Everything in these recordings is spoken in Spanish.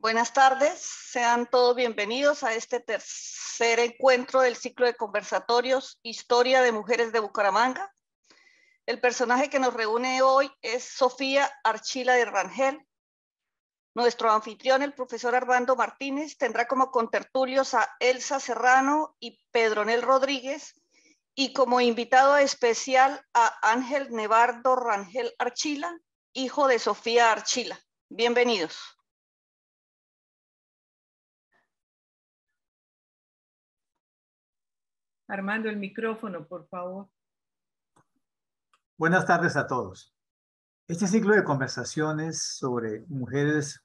Buenas tardes, sean todos bienvenidos a este tercer encuentro del ciclo de conversatorios Historia de Mujeres de Bucaramanga. El personaje que nos reúne hoy es Sofía Archila de Rangel. Nuestro anfitrión, el profesor Armando Martínez, tendrá como contertulios a Elsa Serrano y Pedronel Rodríguez, y como invitado especial a Ángel Nevardo Rangel Archila, hijo de Sofía Archila. Bienvenidos. Armando, el micrófono, por favor. Buenas tardes a todos. Este ciclo de conversaciones sobre mujeres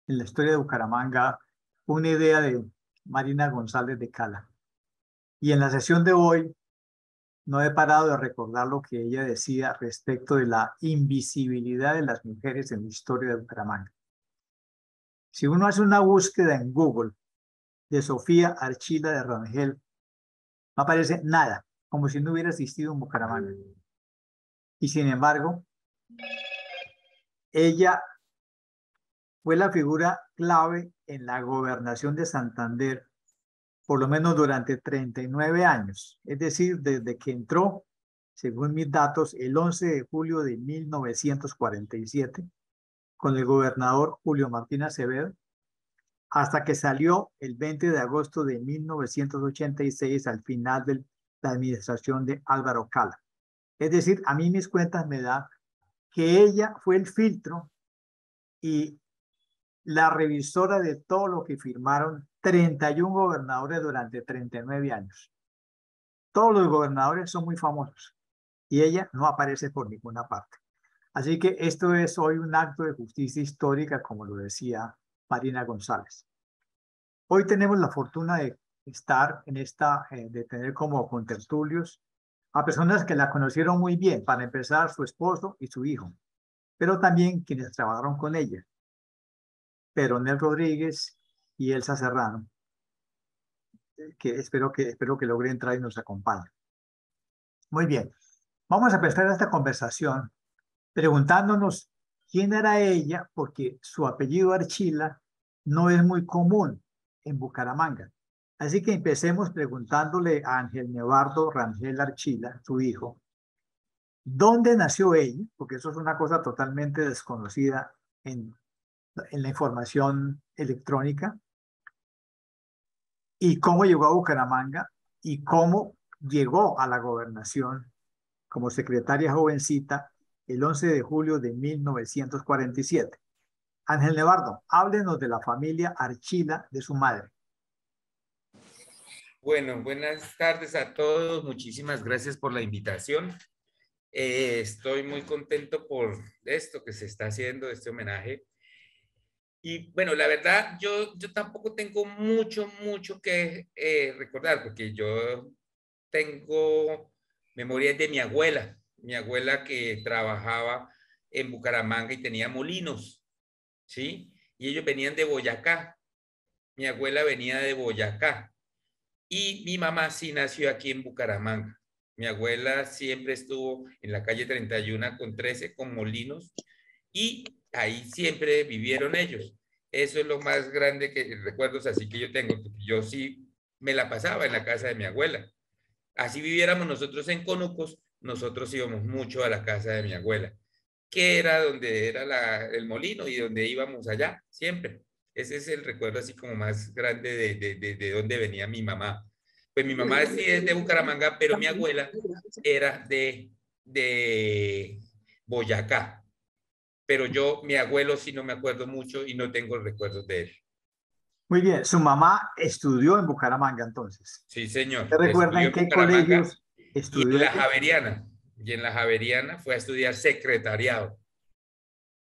en la historia de Bucaramanga fue una idea de Marina González de Cala. Y en la sesión de hoy no he parado de recordar lo que ella decía respecto de la invisibilidad de las mujeres en la historia de Bucaramanga. Si uno hace una búsqueda en Google de Sofía Archila de Rangel, no aparece nada, como si no hubiera existido en Bucaramanga. Y sin embargo, ella fue la figura clave en la gobernación de Santander, por lo menos durante 39 años. Es decir, desde que entró, según mis datos, el 11 de julio de 1947, con el gobernador Julio Martín Acevedo, hasta que salió el 20 de agosto de 1986 al final de la administración de Álvaro Cala. Es decir, a mí mis cuentas me dan que ella fue el filtro y la revisora de todo lo que firmaron 31 gobernadores durante 39 años. Todos los gobernadores son muy famosos y ella no aparece por ninguna parte. Así que esto es hoy un acto de justicia histórica, como lo decía Marina González. Hoy tenemos la fortuna de estar en de tener como contertulios a personas que la conocieron muy bien. Para empezar, su esposo y su hijo, pero también quienes trabajaron con ella, Pedronel Rodríguez y Elsa Serrano, que espero que logre entrar y nos acompañe. Muy bien, vamos a empezar esta conversación preguntándonos quién era ella, porque su apellido Archila no es muy común en Bucaramanga. Así que empecemos preguntándole a Ángel Nevardo Rangel Archila, su hijo, ¿dónde nació ella? Porque eso es una cosa totalmente desconocida en la información electrónica. ¿Y cómo llegó a Bucaramanga? ¿Y cómo llegó a la gobernación como secretaria jovencita el 11 de julio de 1947? Ángel Nevardo, háblenos de la familia Archila, de su madre. Bueno, buenas tardes a todos. Muchísimas gracias por la invitación. Estoy muy contento por esto que se está haciendo, este homenaje. Y bueno, la verdad, yo tampoco tengo mucho que recordar, porque yo tengo memorias de mi abuela que trabajaba en Bucaramanga y tenía molinos, ¿sí? Y ellos venían de Boyacá. Mi abuela venía de Boyacá. Y mi mamá sí nació aquí en Bucaramanga. Mi abuela siempre estuvo en la calle 31 con 13, con molinos, y ahí siempre vivieron ellos. Eso es lo más grande que recuerdos así que yo tengo. Yo sí me la pasaba en la casa de mi abuela. Así viviéramos nosotros en Conucos, nosotros íbamos mucho a la casa de mi abuela, que era donde era el molino y donde íbamos allá siempre. Ese es el recuerdo así como más grande de dónde venía mi mamá. Pues mi mamá sí es de Bucaramanga, pero mi abuela era de Boyacá. Pero mi abuelo sí no me acuerdo mucho y no tengo recuerdos de él. Muy bien, su mamá estudió en Bucaramanga entonces. Sí, señor. ¿Te recuerda en qué colegios estudió? Y en la Javeriana. Y en la Javeriana fue a estudiar secretariado.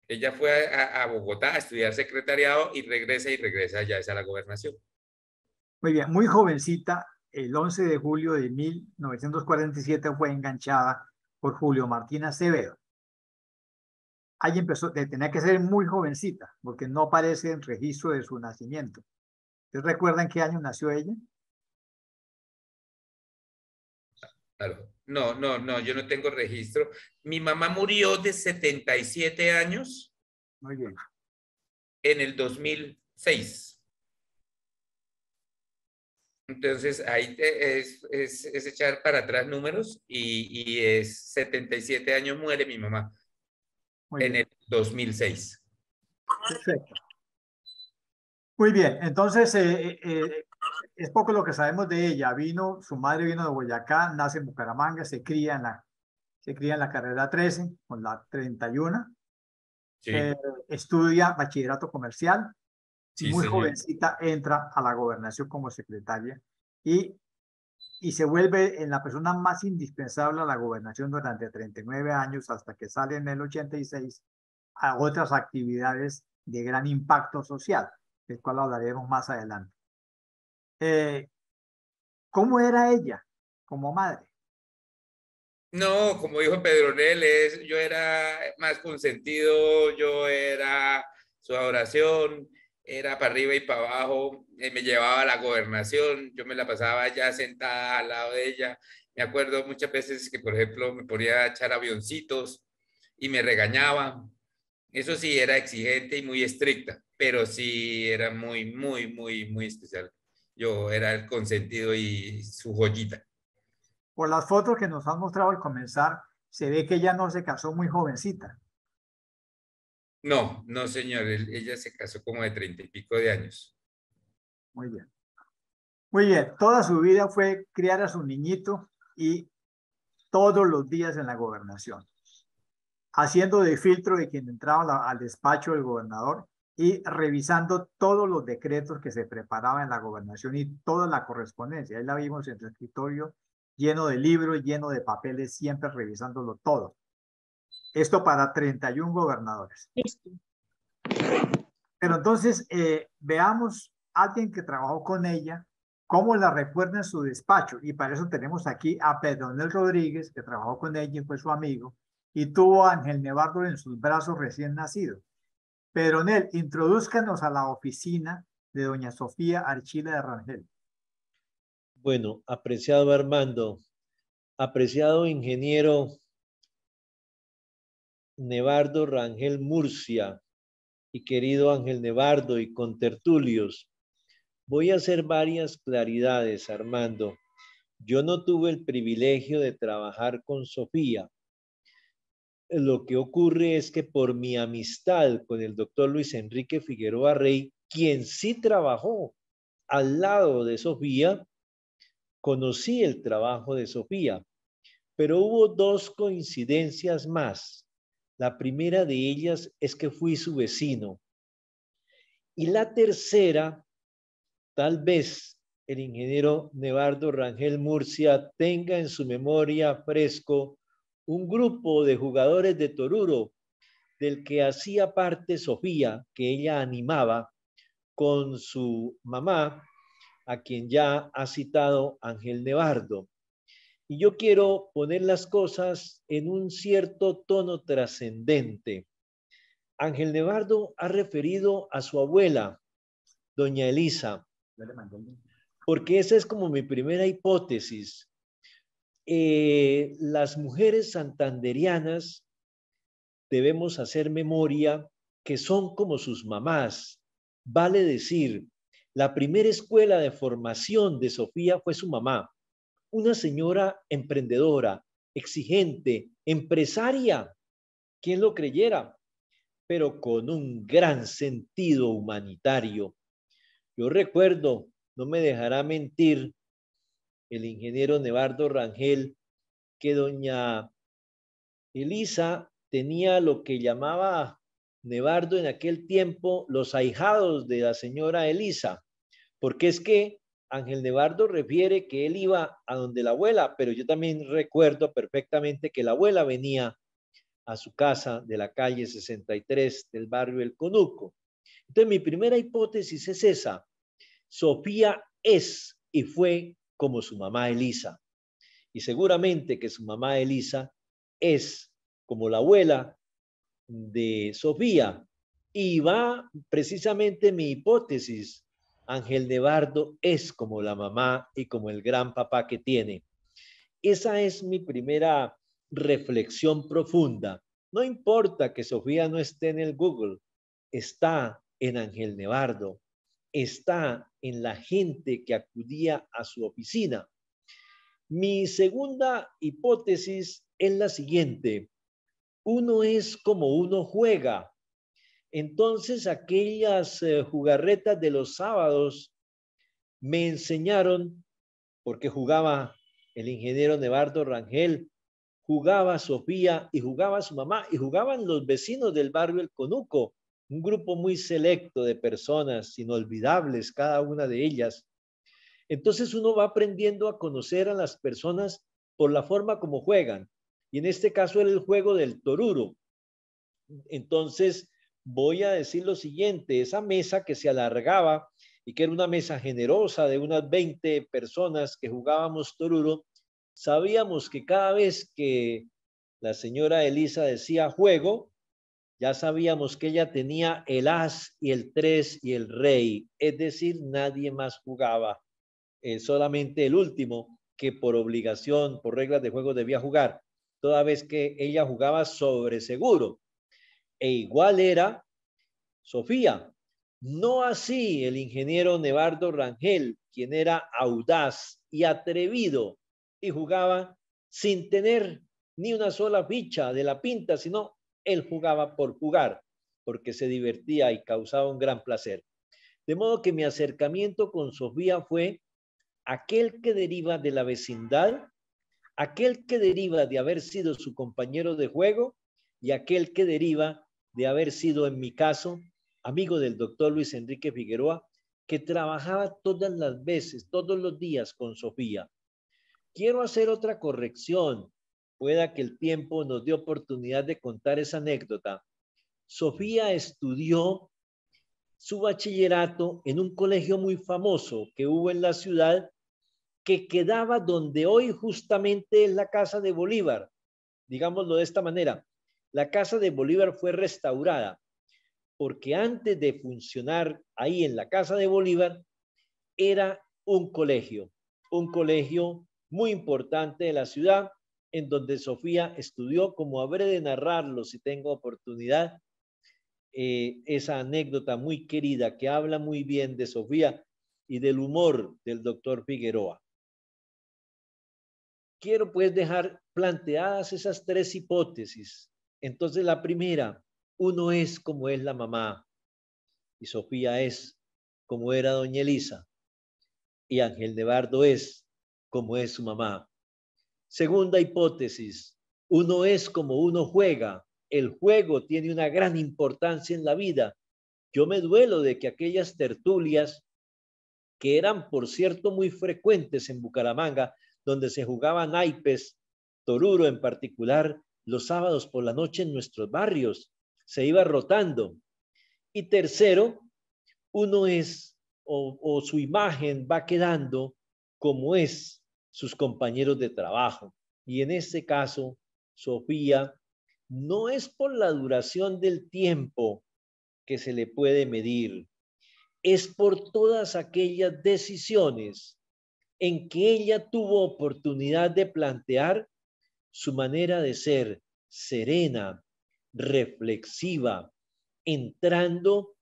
Ella fue a Bogotá a estudiar secretariado y regresa ya a la gobernación. Muy bien, muy jovencita, el 11 de julio de 1947 fue enganchada por Julio Martín Acevedo. Ahí empezó, tenía que ser muy jovencita, porque no aparece en registro de su nacimiento. ¿Ustedes recuerdan qué año nació ella? Claro. No, yo no tengo registro. Mi mamá murió de 77 años. Muy bien. En el 2000, 6. Entonces, ahí es echar para atrás números y es 77 años muere mi mamá Muy en bien. el 2006. Perfecto. Muy bien, entonces es poco lo que sabemos de ella. Su madre vino de Boyacá, nace en Bucaramanga, se cría en la carrera 13 con la 31, Sí, estudia bachillerato comercial y sí, muy señor. jovencita entra a la gobernación como secretaria y, y se vuelve en la persona más indispensable a la gobernación durante 39 años hasta que sale en el 86 a otras actividades de gran impacto social, del cual hablaremos más adelante. ¿Cómo era ella como madre? No, como dijo Pedronel, yo era más consentido, yo era su adoración, era para arriba y para abajo, me llevaba a la gobernación, yo me la pasaba ya sentada al lado de ella. Me acuerdo muchas veces que, por ejemplo, me ponía a echar avioncitos y me regañaba. Eso sí, era exigente y muy estricta, pero sí era muy, muy, muy, muy especial. Yo era el consentido y su joyita. Por las fotos que nos han mostrado al comenzar, se ve que ella no se casó muy jovencita. No, no, señor. Ella se casó como de 30 y pico de años. Muy bien. Muy bien. Toda su vida fue criar a su niñito y todos los días en la gobernación, haciendo de filtro de quien entraba al despacho del gobernador y revisando todos los decretos que se preparaban en la gobernación y toda la correspondencia. Ahí la vimos en su escritorio lleno de libros, lleno de papeles, siempre revisándolo todo. Esto para 31 gobernadores. Pero entonces veamos a alguien que trabajó con ella, cómo la recuerda en su despacho. Y para eso tenemos aquí a Pedronel Rodríguez, que trabajó con ella y fue su amigo, y tuvo a Ángel Nevardo en sus brazos recién nacido. Pedronel, introdúzcanos a la oficina de doña Sofía Archila de Rangel. Bueno, apreciado Armando, apreciado ingeniero Nevardo Rangel Murcia y querido Ángel Nevardo y contertulios, voy a hacer varias claridades, Armando. Yo no tuve el privilegio de trabajar con Sofía. Lo que ocurre es que por mi amistad con el doctor Luis Enrique Figueroa Rey, quien sí trabajó al lado de Sofía, conocí el trabajo de Sofía, pero hubo dos coincidencias más. La primera de ellas es que fui su vecino. Y la tercera, tal vez el ingeniero Nevardo Rangel Murcia tenga en su memoria fresco un grupo de jugadores de Toruro del que hacía parte Sofía, que ella animaba con su mamá, a quien ya ha citado Ángel Nevardo. Y yo quiero poner las cosas en un cierto tono trascendente. Ángel Nevardo ha referido a su abuela, doña Elisa, porque esa es como mi primera hipótesis. Las mujeres santanderianas debemos hacer memoria que son como sus mamás. Vale decir, la primera escuela de formación de Sofía fue su mamá, una señora emprendedora, exigente, empresaria, quien lo creyera, pero con un gran sentido humanitario. Yo recuerdo, no me dejará mentir, el ingeniero Nevardo Rangel, que doña Elisa tenía lo que llamaba Nevardo en aquel tiempo los ahijados de la señora Elisa, porque es que Ángel Nevardo refiere que él iba a donde la abuela, pero yo también recuerdo perfectamente que la abuela venía a su casa de la calle 63 del barrio El Conuco. Entonces mi primera hipótesis es esa. Sofía es y fue como su mamá Elisa. Y seguramente que su mamá Elisa es como la abuela de Sofía. Y va precisamente mi hipótesis. Ángel Nevardo es como la mamá y como el gran papá que tiene. Esa es mi primera reflexión profunda. No importa que Sofía no esté en el Google, está en Ángel Nevardo. está en la gente que acudía a su oficina. Mi segunda hipótesis es la siguiente. Uno es como uno juega. Entonces, aquellas jugarretas de los sábados me enseñaron, porque jugaba el ingeniero Nevardo Rangel, jugaba Sofía y jugaba su mamá y jugaban los vecinos del barrio El Conuco, un grupo muy selecto de personas inolvidables, cada una de ellas. Entonces uno va aprendiendo a conocer a las personas por la forma como juegan. Y en este caso era el juego del toruro. Entonces voy a decir lo siguiente, esa mesa que se alargaba y que era una mesa generosa de unas 20 personas que jugábamos toruro, sabíamos que cada vez que la señora Elisa decía juego, ya sabíamos que ella tenía el as y el 3 y el rey, es decir, nadie más jugaba, solamente el último que por obligación, por reglas de juego debía jugar, toda vez que ella jugaba sobre seguro. E igual era Sofía. No así el ingeniero Nevardo Rangel, quien era audaz y atrevido y jugaba sin tener ni una sola ficha de la pinta, sino él jugaba por jugar, porque se divertía y causaba un gran placer. De modo que mi acercamiento con Sofía fue aquel que deriva de la vecindad, aquel que deriva de haber sido su compañero de juego y aquel que deriva de haber sido, en mi caso, amigo del doctor Luis Enrique Figueroa, que trabajaba todas las veces, todos los días con Sofía. Quiero hacer otra corrección. Pueda que el tiempo nos dé oportunidad de contar esa anécdota. Sofía estudió su bachillerato en un colegio muy famoso que hubo en la ciudad, que quedaba donde hoy justamente es la Casa de Bolívar. Digámoslo de esta manera, la Casa de Bolívar fue restaurada porque antes de funcionar ahí en la Casa de Bolívar era un colegio muy importante de la ciudad, en donde Sofía estudió, como habré de narrarlo si tengo oportunidad, esa anécdota muy querida que habla muy bien de Sofía y del humor del doctor Figueroa. Quiero pues dejar planteadas esas tres hipótesis. Entonces la primera, uno es como es la mamá y Sofía es como era doña Elisa y Ángel Nevardo es como es su mamá. Segunda hipótesis, uno es como uno juega. El juego tiene una gran importancia en la vida. Yo me duelo de que aquellas tertulias, que eran por cierto muy frecuentes en Bucaramanga, donde se jugaban naipes, toruro en particular, los sábados por la noche en nuestros barrios, se iba rotando. Y tercero, uno es o su imagen va quedando como es sus compañeros de trabajo. Y en este caso, Sofía, no es por la duración del tiempo que se le puede medir, es por todas aquellas decisiones en que ella tuvo oportunidad de plantear su manera de ser serena, reflexiva, entrando,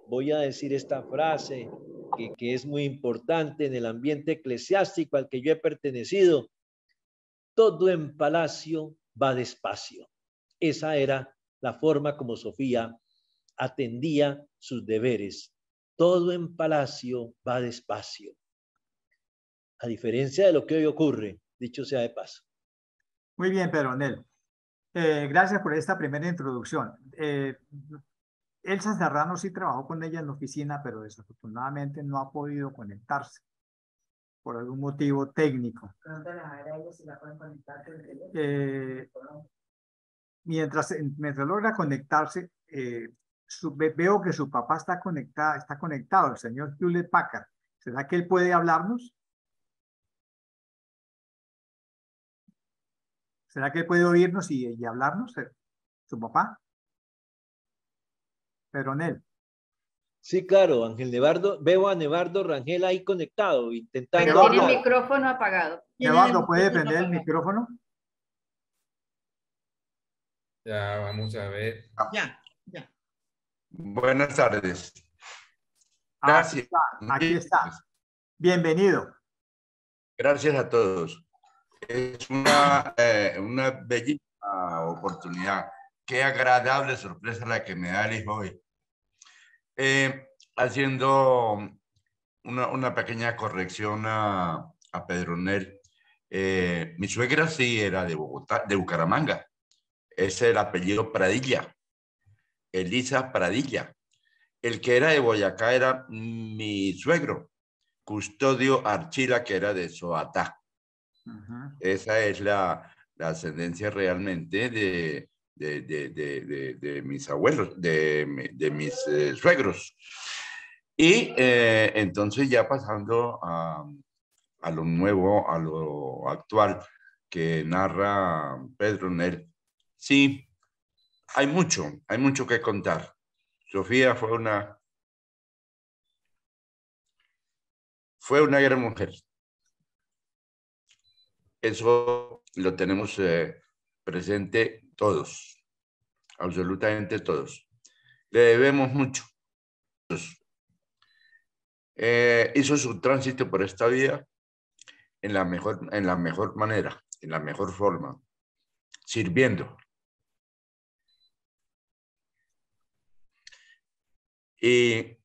voy a decir esta frase que es muy importante en el ambiente eclesiástico al que yo he pertenecido, todo en palacio va despacio. Esa era la forma como Sofía atendía sus deberes. Todo en palacio va despacio. A diferencia de lo que hoy ocurre, dicho sea de paso. Muy bien, Pedronel. Gracias por esta primera introducción. Elsa Serrano sí trabajó con ella en la oficina, pero desafortunadamente no ha podido conectarse por algún motivo técnico. Mientras logra conectarse, veo que su papá está conectado, el señor Hewlett Packard. ¿Será que él puede hablarnos? ¿Será que él puede oírnos y hablarnos, su papá? Pedronel. Sí, claro, Ángel Nevardo, veo a Nevardo Rangel ahí conectado, intentando Pero tiene hablar. el micrófono apagado. Nevardo, ¿puede prender el micrófono? Ya, vamos a ver. Ya. Buenas tardes. Gracias. Aquí está. Bienvenido. Gracias a todos. Es una bellísima oportunidad. Qué agradable sorpresa la que me da el hijo hoy. Haciendo una pequeña corrección a Pedronel. Mi suegra sí era de Bogotá, de Bucaramanga. Ese es el apellido Pradilla. Elisa Pradilla. El que era de Boyacá era mi suegro, Custodio Archila, que era de Soatá. Esa es la ascendencia realmente de mis abuelos, de mis suegros. Y entonces ya pasando a lo nuevo, a lo actual que narra Pedronel, sí, hay mucho que contar. Sofía fue una gran mujer. Eso lo tenemos presente todos, absolutamente todos. Le debemos mucho. Hizo su tránsito por esta vida en la mejor manera, en la mejor forma, sirviendo. Y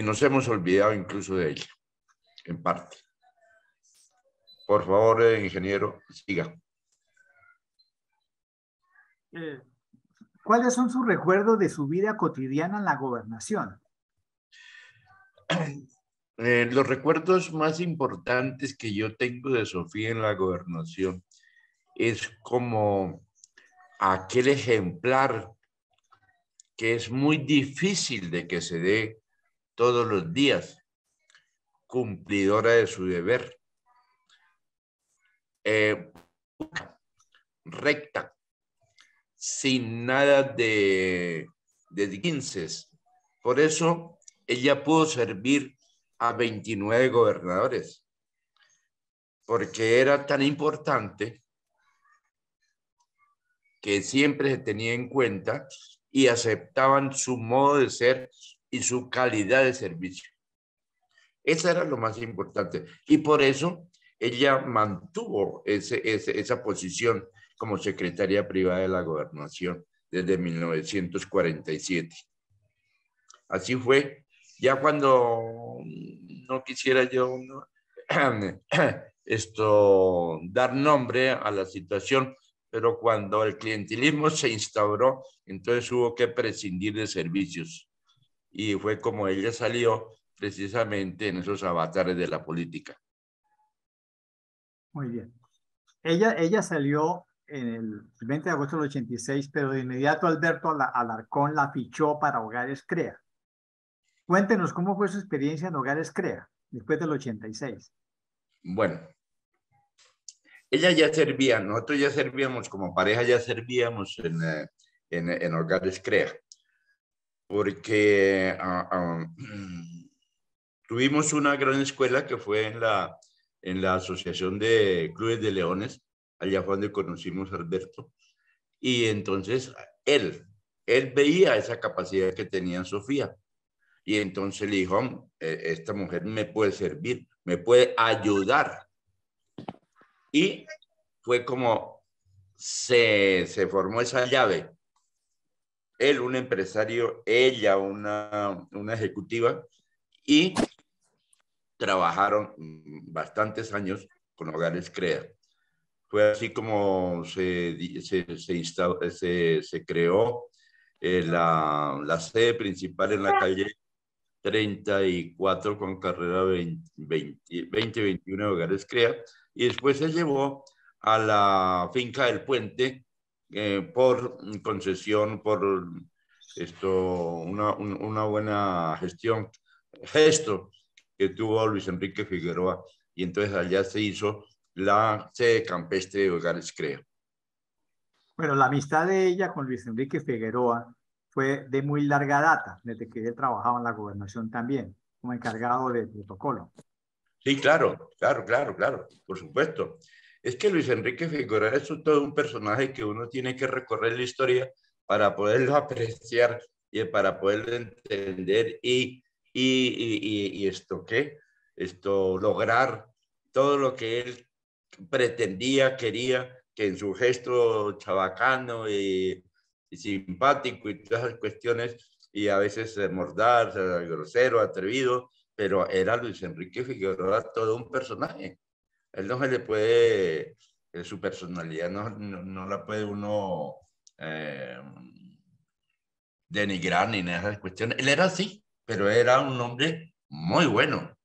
nos hemos olvidado incluso de ella, en parte. Por favor, ingeniero, siga. ¿Cuáles son sus recuerdos de su vida cotidiana en la gobernación? Los recuerdos más importantes que yo tengo de Sofía en la gobernación es como aquel ejemplar que es muy difícil de que se dé todos los días, cumplidora de su deber, recta, sin nada de quinces. Por eso ella pudo servir a 29 gobernadores, porque era tan importante que siempre se tenía en cuenta y aceptaban su modo de ser y su calidad de servicio. Eso era lo más importante. Y por eso ella mantuvo esa posición como secretaria privada de la gobernación desde 1947. Así fue. Ya cuando no quisiera yo dar nombre a la situación, pero cuando el clientelismo se instauró, entonces hubo que prescindir de servicios. Y fue como ella salió precisamente en esos avatares de la política. Muy bien. Ella salió en el 20 de agosto del 86, pero de inmediato Alberto Alarcón la fichó para Hogares Crea. Cuéntenos cómo fue su experiencia en Hogares Crea después del 86. Bueno, ella ya servía, nosotros ya servíamos como pareja, ya servíamos en Hogares Crea, porque tuvimos una gran escuela que fue en la Asociación de Clubes de Leones, allá fue donde conocimos a Alberto, y entonces él veía esa capacidad que tenía Sofía, y entonces le dijo, esta mujer me puede servir, me puede ayudar. Y fue como se formó esa llave. Él, un empresario, ella, una ejecutiva, y trabajaron bastantes años con Hogares Crea. Fue así como se creó la sede principal en la calle 34 con carrera 2021 de Hogares Crea, y después se llevó a la finca del Puente por concesión, por una buena gesto que tuvo Luis Enrique Figueroa, y entonces allá se hizo la sede campestre de Hogares Crea. Bueno, la amistad de ella con Luis Enrique Figueroa fue de muy larga data, desde que él trabajaba en la gobernación también, como encargado de protocolo. Sí, claro, por supuesto. Es que Luis Enrique Figueroa es todo un personaje que uno tiene que recorrer la historia para poderlo apreciar y para poderlo entender y y esto, ¿qué? Esto, lograr todo lo que él pretendía, quería, que en su gesto chabacano y simpático y todas esas cuestiones, y a veces mordaz, grosero, atrevido, pero era Luis Enrique Figueroa todo un personaje. Él no se le puede, su personalidad no la puede uno denigrar ni nada de esas cuestiones. Él era así, pero era un hombre muy bueno.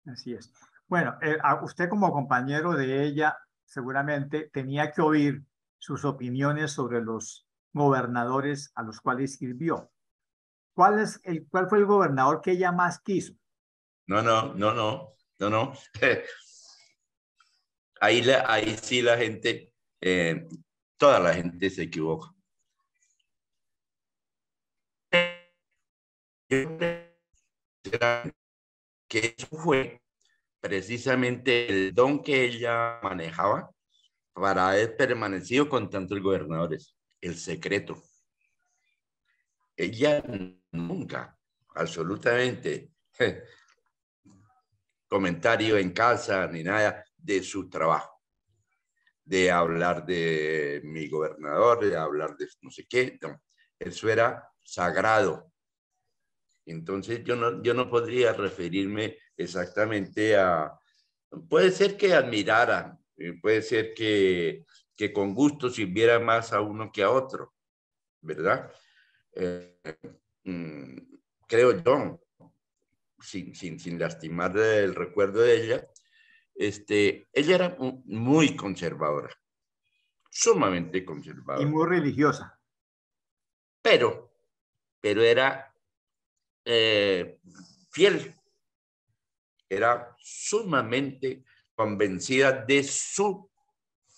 Así es. Bueno, usted como compañero de ella seguramente tenía que oír sus opiniones sobre los gobernadores a los cuales sirvió. ¿Cuál fue el gobernador que ella más quiso? No. Ahí sí la gente, toda la gente se equivoca. Que eso fue precisamente el don que ella manejaba para haber permanecido con tantos gobernadores, el secreto. Ella nunca, absolutamente, comentario en casa ni nada de su trabajo, de hablar de mi gobernador, de hablar de no sé qué, no. Eso era sagrado. Entonces yo no podría referirme exactamente a, puede ser que admirara, puede ser que con gusto sirviera más a uno que a otro, ¿verdad? Creo yo, sin lastimar el recuerdo de ella, ella era muy conservadora, sumamente Y conservadora, muy religiosa. pero era fiel, era sumamente convencida de su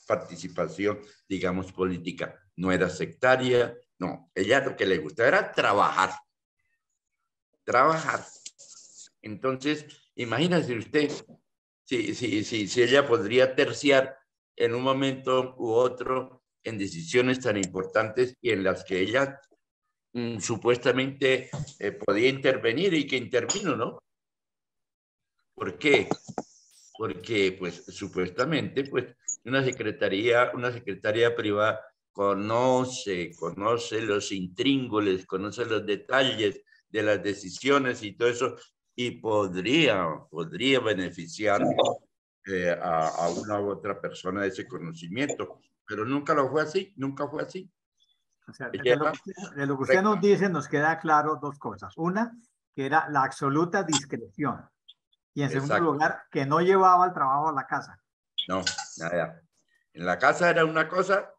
participación, digamos, política. No era sectaria, no. Ella lo que le gustaba era trabajar. Entonces, imagínese usted si ella podría terciar en un momento u otro en decisiones tan importantes y en las que ella supuestamente podía intervenir y que intervino, ¿no? ¿Por qué? Porque, pues, supuestamente, pues, una secretaría privada conoce los intríngulis, conoce los detalles de las decisiones y todo eso, y podría beneficiar a una u otra persona de ese conocimiento, pero nunca lo fue así, nunca fue así. O sea, Ella de lo que usted nos dice nos queda claro dos cosas. Una, que era la absoluta discreción. Y en segundo Exacto. lugar, que no llevaba el trabajo a la casa. No, nada. En la casa era una cosa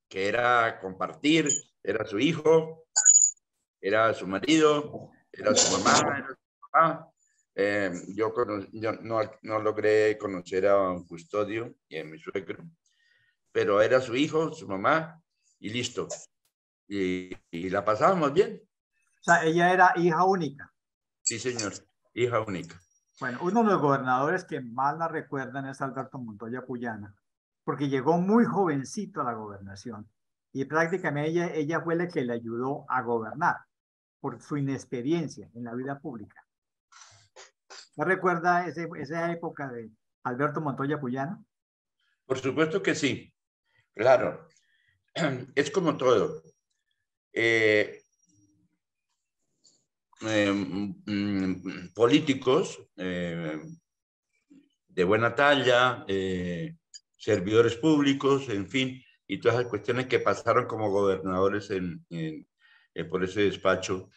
que era compartir, era su hijo, era su marido, era su mamá, era su papá. Yo no logré conocer a un custodio y a mi suegro, pero era su hijo, su mamá y listo. Y la pasábamos bien. O sea, ella era hija única. Sí, señor, hija única. Bueno, uno de los gobernadores que más la recuerdan es Alberto Montoya Puyana, porque llegó muy jovencito a la gobernación y prácticamente ella fue la que le ayudó a gobernar por su inexperiencia en la vida pública. ¿No recuerda esa época de Alberto Montoya Puyana? Por supuesto que sí, claro. Es como todo. Políticos de buena talla, servidores públicos, en fin, y todas las cuestiones que pasaron como gobernadores por ese despacho.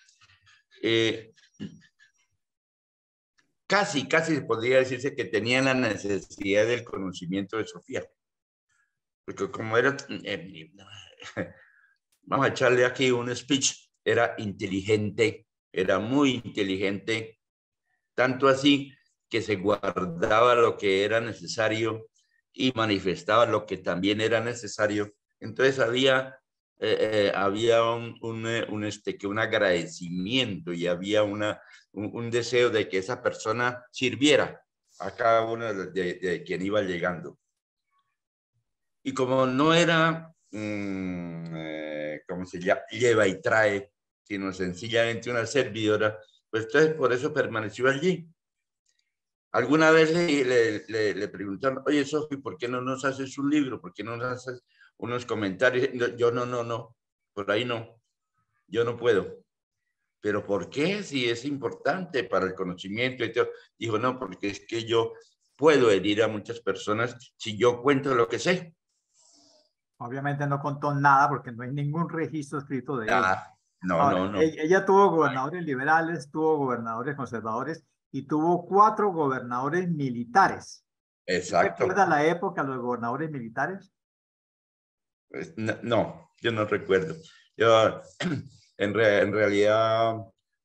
Casi podría decirse que tenían la necesidad del conocimiento de Sofía. Porque como era, vamos a echarle aquí un speech, era inteligente, era muy inteligente, tanto así que se guardaba lo que era necesario y manifestaba lo que también era necesario. Entonces había un agradecimiento y había un deseo de que esa persona sirviera a cada uno de quien iba llegando. Y como no era, ¿cómo se llama? Lleva y trae, sino sencillamente una servidora, pues entonces por eso permaneció allí. Alguna vez le preguntaron, oye, Sofi, ¿por qué no nos haces un libro? ¿Por qué no nos haces unos comentarios? Yo no, por ahí no, yo no puedo. ¿Pero por qué? Si es importante para el conocimiento y todo. Dijo, no, porque es que yo puedo herir a muchas personas si yo cuento lo que sé. Obviamente no contó nada porque no hay ningún registro escrito de ella. Ah, no, Ahora, no, no. ella tuvo gobernadores liberales, tuvo gobernadores conservadores y tuvo 4 gobernadores militares. Exacto. ¿Recuerda la época de los gobernadores militares? Pues, no, yo no recuerdo. Yo, en realidad,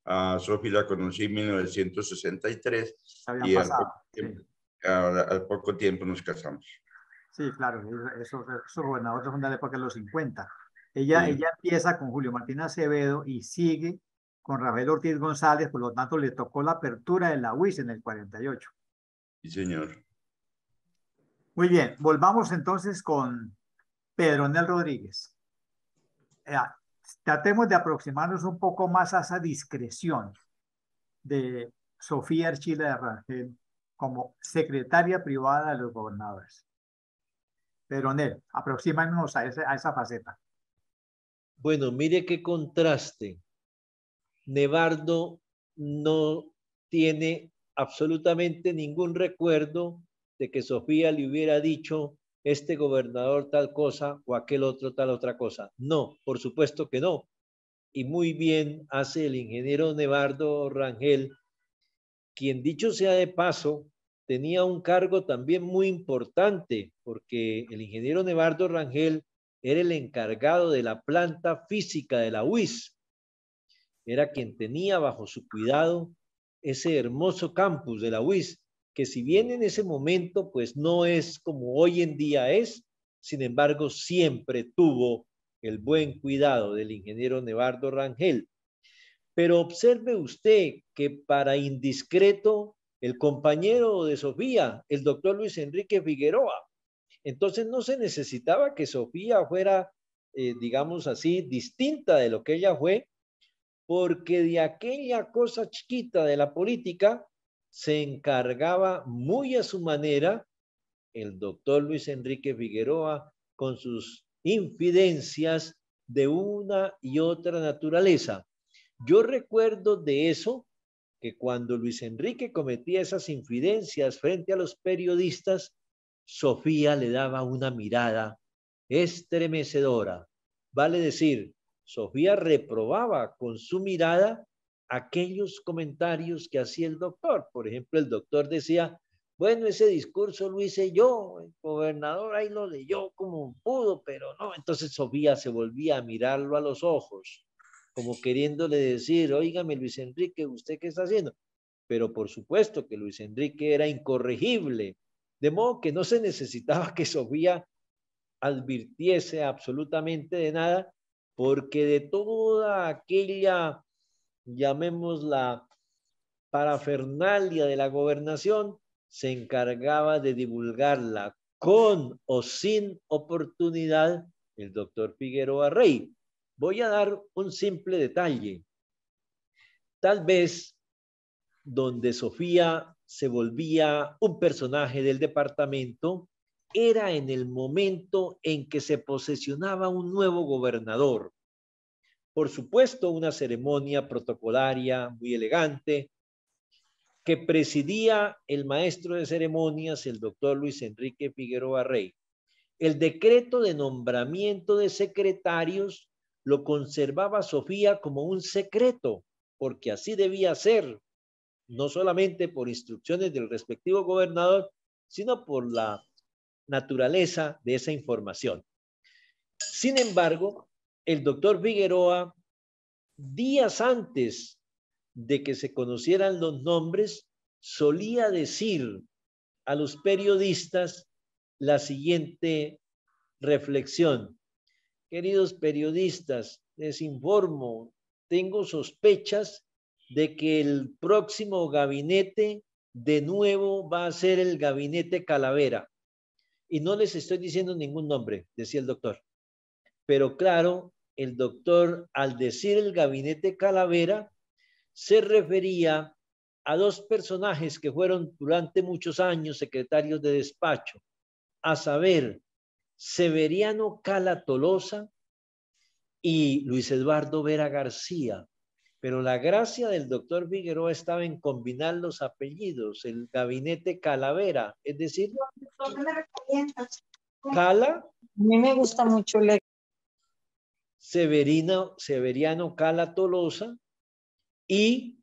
a Sofi la conocí en 1963 Habían y pasado. Sí. al poco tiempo nos casamos. Sí, claro, esos gobernadores son de la época de los 50. Ella empieza con Julio Martín Acevedo y sigue con Rafael Ortiz González, por lo tanto le tocó la apertura de la UIS en el 48. Sí, señor. Muy bien, volvamos entonces con Pedronel Rodríguez. Tratemos de aproximarnos un poco más a esa discreción de Sofía Archila de Rangel como secretaria privada de los gobernadores. Pedronel, aproximémonos a esa faceta. Bueno, mire qué contraste. Nevardo no tiene absolutamente ningún recuerdo de que Sofía le hubiera dicho este gobernador tal cosa o aquel otro tal otra cosa. No, por supuesto que no. Y muy bien hace el ingeniero Nevardo Rangel, quien dicho sea de paso, tenía un cargo también muy importante, porque el ingeniero Nevardo Rangel era el encargado de la planta física de la UIS. Era quien tenía bajo su cuidado ese hermoso campus de la UIS, que si bien en ese momento pues no es como hoy en día es, sin embargo siempre tuvo el buen cuidado del ingeniero Nevardo Rangel. Pero observe usted que para indiscreto, el compañero de Sofía, el doctor Luis Enrique Figueroa, entonces no se necesitaba que Sofía fuera, digamos así, distinta de lo que ella fue, porque de aquella cosa chiquita de la política se encargaba muy a su manera el doctor Luis Enrique Figueroa con sus infidencias de una y otra naturaleza. Yo recuerdo de eso, que cuando Luis Enrique cometía esas infidencias frente a los periodistas, Sofía le daba una mirada estremecedora. Vale decir, Sofía reprobaba con su mirada aquellos comentarios que hacía el doctor. Por ejemplo, el doctor decía, bueno, ese discurso lo hice yo, el gobernador ahí lo leyó como pudo, pero no. Entonces Sofía se volvía a mirarlo a los ojos, como queriéndole decir, óigame Luis Enrique, ¿usted qué está haciendo? Pero por supuesto que Luis Enrique era incorregible, de modo que no se necesitaba que Sofía advirtiese absolutamente de nada, porque de toda aquella, llamémosla, parafernalia de la gobernación, se encargaba de divulgarla con o sin oportunidad el doctor Figueroa Rey. Voy a dar un simple detalle. Tal vez donde Sofía se volvía un personaje del departamento era en el momento en que se posesionaba un nuevo gobernador. Por supuesto, una ceremonia protocolaria muy elegante que presidía el maestro de ceremonias, el doctor Luis Enrique Figueroa Rey. El decreto de nombramiento de secretarios lo conservaba Sofía como un secreto, porque así debía ser, no solamente por instrucciones del respectivo gobernador, sino por la naturaleza de esa información. Sin embargo, el doctor Figueroa, días antes de que se conocieran los nombres, solía decir a los periodistas la siguiente reflexión. Queridos periodistas, les informo, tengo sospechas de que el próximo gabinete de nuevo va a ser el gabinete Calavera. Y no les estoy diciendo ningún nombre, decía el doctor. Pero claro, el doctor, al decir el gabinete Calavera, se refería a dos personajes que fueron durante muchos años secretarios de despacho, a saber, Severiano Cala Tolosa y Luis Eduardo Vera García. Pero la gracia del doctor Figueroa estaba en combinar los apellidos, el gabinete Calavera, es decir, ¿Dónde me recomiendas? Cala. A mí me gusta mucho leer. Severiano Cala Tolosa y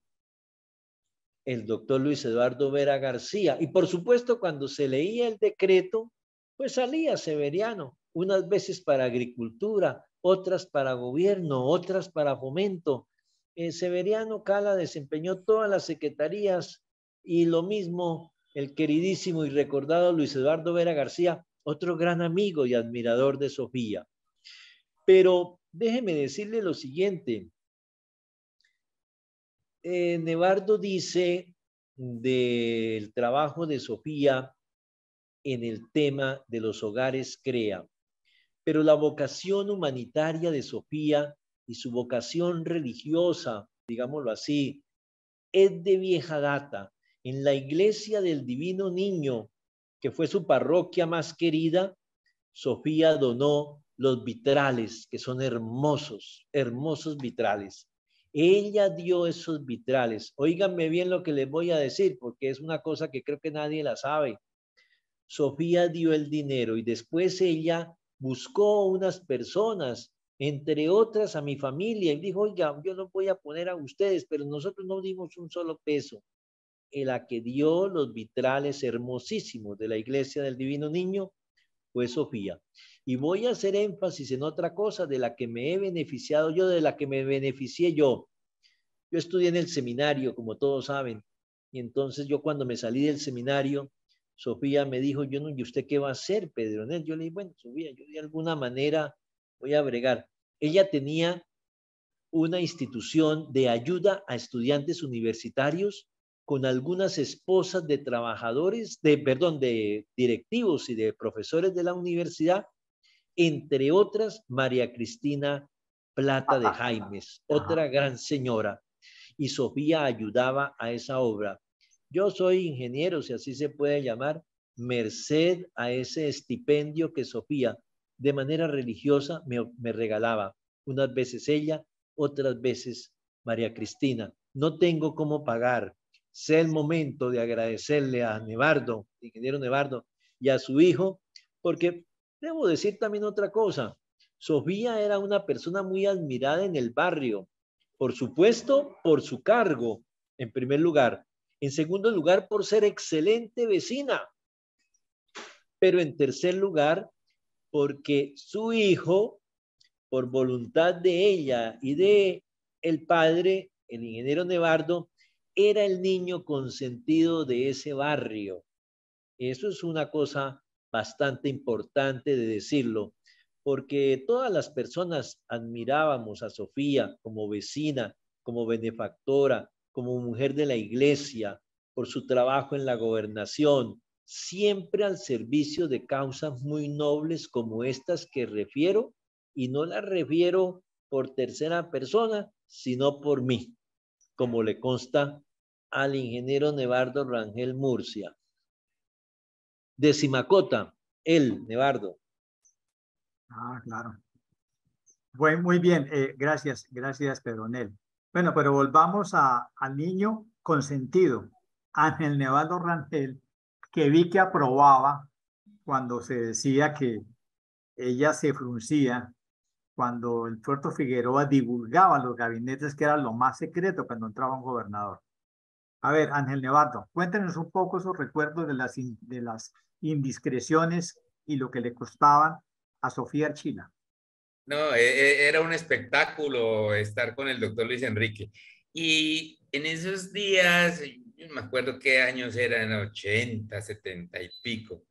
el doctor Luis Eduardo Vera García. Y por supuesto, cuando se leía el decreto, pues salía Severiano, unas veces para agricultura, otras para gobierno, otras para fomento. Severiano Cala desempeñó todas las secretarías y lo mismo el queridísimo y recordado Luis Eduardo Vera García, otro gran amigo y admirador de Sofía. Pero déjeme decirle lo siguiente. Nevardo dice del trabajo de Sofía en el tema de los hogares CREA, pero la vocación humanitaria de Sofía y su vocación religiosa, digámoslo así, es de vieja data. En la iglesia del Divino Niño, que fue su parroquia más querida, Sofía donó los vitrales, que son hermosos, hermosos vitrales. Ella dio esos vitrales. Óiganme bien lo que les voy a decir, porque es una cosa que creo que nadie la sabe. Sofía dio el dinero y después ella buscó unas personas, entre otras a mi familia, y dijo, oiga, yo los voy a poner a ustedes, pero nosotros no dimos un solo peso. La que dio los vitrales hermosísimos de la iglesia del Divino Niño fue Sofía. Y voy a hacer énfasis en otra cosa de la que me he beneficiado yo, de la que me beneficié yo. Yo estudié en el seminario, como todos saben, y entonces yo cuando me salí del seminario, Sofía me dijo, yo no, ¿y usted qué va a hacer, Pedronel? Yo le dije, bueno, Sofía, yo de alguna manera voy a bregar. Ella tenía una institución de ayuda a estudiantes universitarios con algunas esposas de trabajadores, de directivos y de profesores de la universidad, entre otras María Cristina Plata de Jaimes, otra gran señora, y Sofía ayudaba a esa obra. Yo soy ingeniero, si así se puede llamar, merced a ese estipendio que Sofía, de manera religiosa, me regalaba. Unas veces ella, otras veces María Cristina. No tengo cómo pagar. Sé el momento de agradecerle a Nevardo, ingeniero Nevardo, y a su hijo, porque debo decir también otra cosa. Sofía era una persona muy admirada en el barrio. Por supuesto, por su cargo, en primer lugar. En segundo lugar, por ser excelente vecina. Pero en tercer lugar, porque su hijo, por voluntad de ella y de el padre, el ingeniero Nevardo, era el niño consentido de ese barrio. Eso es una cosa bastante importante de decirlo, porque todas las personas admirábamos a Sofía como vecina, como benefactora, como mujer de la iglesia, por su trabajo en la gobernación, siempre al servicio de causas muy nobles como estas que refiero, y no las refiero por tercera persona, sino por mí, como le consta al ingeniero Nevardo Rangel Murcia. De Simacota, él, Nevardo. Ah, claro. Bueno, muy bien, gracias, Pedronel. Bueno, pero volvamos al niño consentido, Ángel Nevardo Rangel, que vi que aprobaba cuando se decía que ella se fruncía, cuando el Puerto Figueroa divulgaba los gabinetes, que era lo más secreto cuando entraba un gobernador. A ver, Ángel Nevardo, cuéntenos un poco esos recuerdos de las indiscreciones y lo que le costaban a Sofía Archila. No, era un espectáculo estar con el doctor Luis Enrique. Y en esos días, yo no me acuerdo qué años eran, 80, 70 y pico.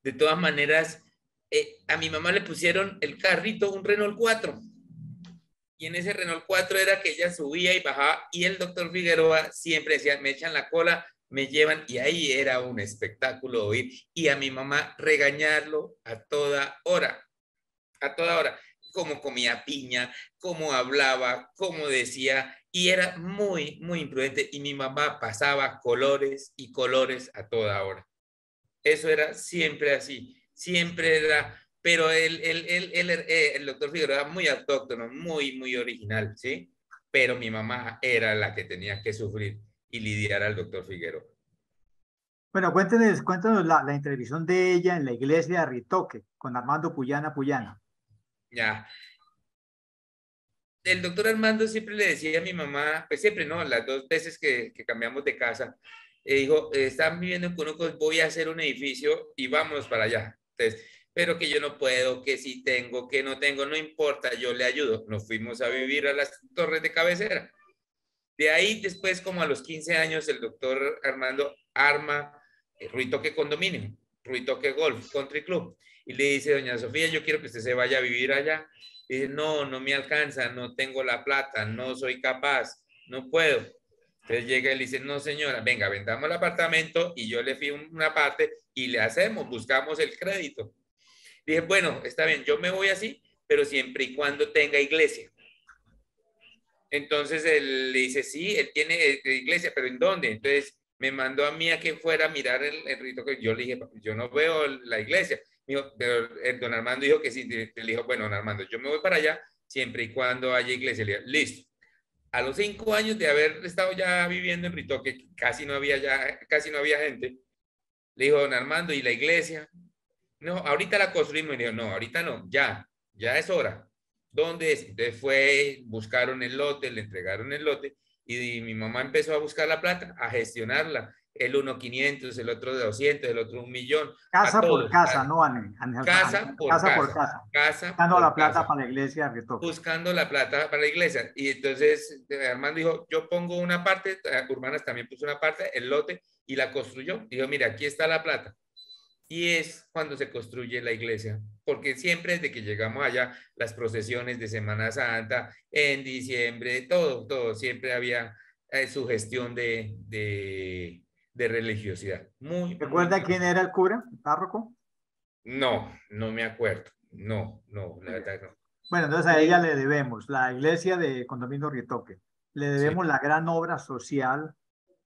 De todas maneras, a mi mamá le pusieron el carrito, un Renault 4. Y en ese Renault 4 era que ella subía y bajaba. Y el doctor Figueroa siempre decía, me echan la cola, me llevan. Y ahí era un espectáculo oír. Y a mi mamá regañarlo a toda hora. A toda hora. cómo comía piña, cómo hablaba, cómo decía, y era muy, muy imprudente. Y mi mamá pasaba colores y colores a toda hora. Eso era siempre así, siempre era, pero el doctor Figueroa era muy autóctono, muy, muy original, ¿sí? Pero mi mamá era la que tenía que sufrir y lidiar al doctor Figueroa. Bueno, cuéntenos la intervención de ella en la iglesia de Ritoque con Armando Puyana. Ya. El doctor Armando siempre le decía a mi mamá, pues siempre, ¿no? Las 2 veces que cambiamos de casa, dijo, están viviendo en Conucos, voy a hacer un edificio y vámonos para allá. Entonces, pero que yo no puedo, que sí tengo, que no tengo, no importa, yo le ayudo. Nos fuimos a vivir a las Torres de Cabecera. De ahí, después, como a los 15 años, el doctor Armando arma Ruitoque Condominio, Ruitoque Golf Country Club. Y le dice, doña Sofía, yo quiero que usted se vaya a vivir allá. Y dice, no, no me alcanza, no tengo la plata, no soy capaz, no puedo. Entonces llega y le dice, no señora, venga, vendamos el apartamento y yo le fui una parte y le hacemos, buscamos el crédito. Dije, bueno, está bien, yo me voy así, pero siempre y cuando tenga iglesia. Entonces él le dice, sí, él tiene iglesia, pero ¿en dónde? Entonces me mandó a mí a que fuera a mirar el rito que yo le dije, yo no veo la iglesia. Me dijo, pero don Armando dijo que sí. Le dijo, bueno, don Armando, yo me voy para allá siempre y cuando haya iglesia. Le dije, listo. A los 5 años de haber estado ya viviendo en Ritoque, casi no había gente, le dijo, don Armando, ¿y la iglesia? No, ahorita la construimos. Y le dijo, no, ahorita no, ya es hora. ¿Dónde es? Entonces buscaron el lote, le entregaron el lote y mi mamá empezó a buscar la plata, a gestionarla. El uno 500, el otro de 200, el otro 1.000.000. Casa por casa, ¿no, Ana? Casa por casa. Buscando la plata para la iglesia de Ritoque. Buscando la plata para la iglesia. Y entonces Armando dijo, yo pongo una parte, Urbanas también puso una parte, el lote, y la construyó. Dijo, mira, aquí está la plata. Y es cuando se construye la iglesia, porque siempre desde que llegamos allá, las procesiones de Semana Santa, en diciembre, todo, siempre había su gestión de religiosidad. ¿Recuerda quién era el cura, el párroco? No me acuerdo. No, la verdad no. Bueno, entonces a ella le debemos la iglesia de Condominio Ritoque. Le debemos la gran obra social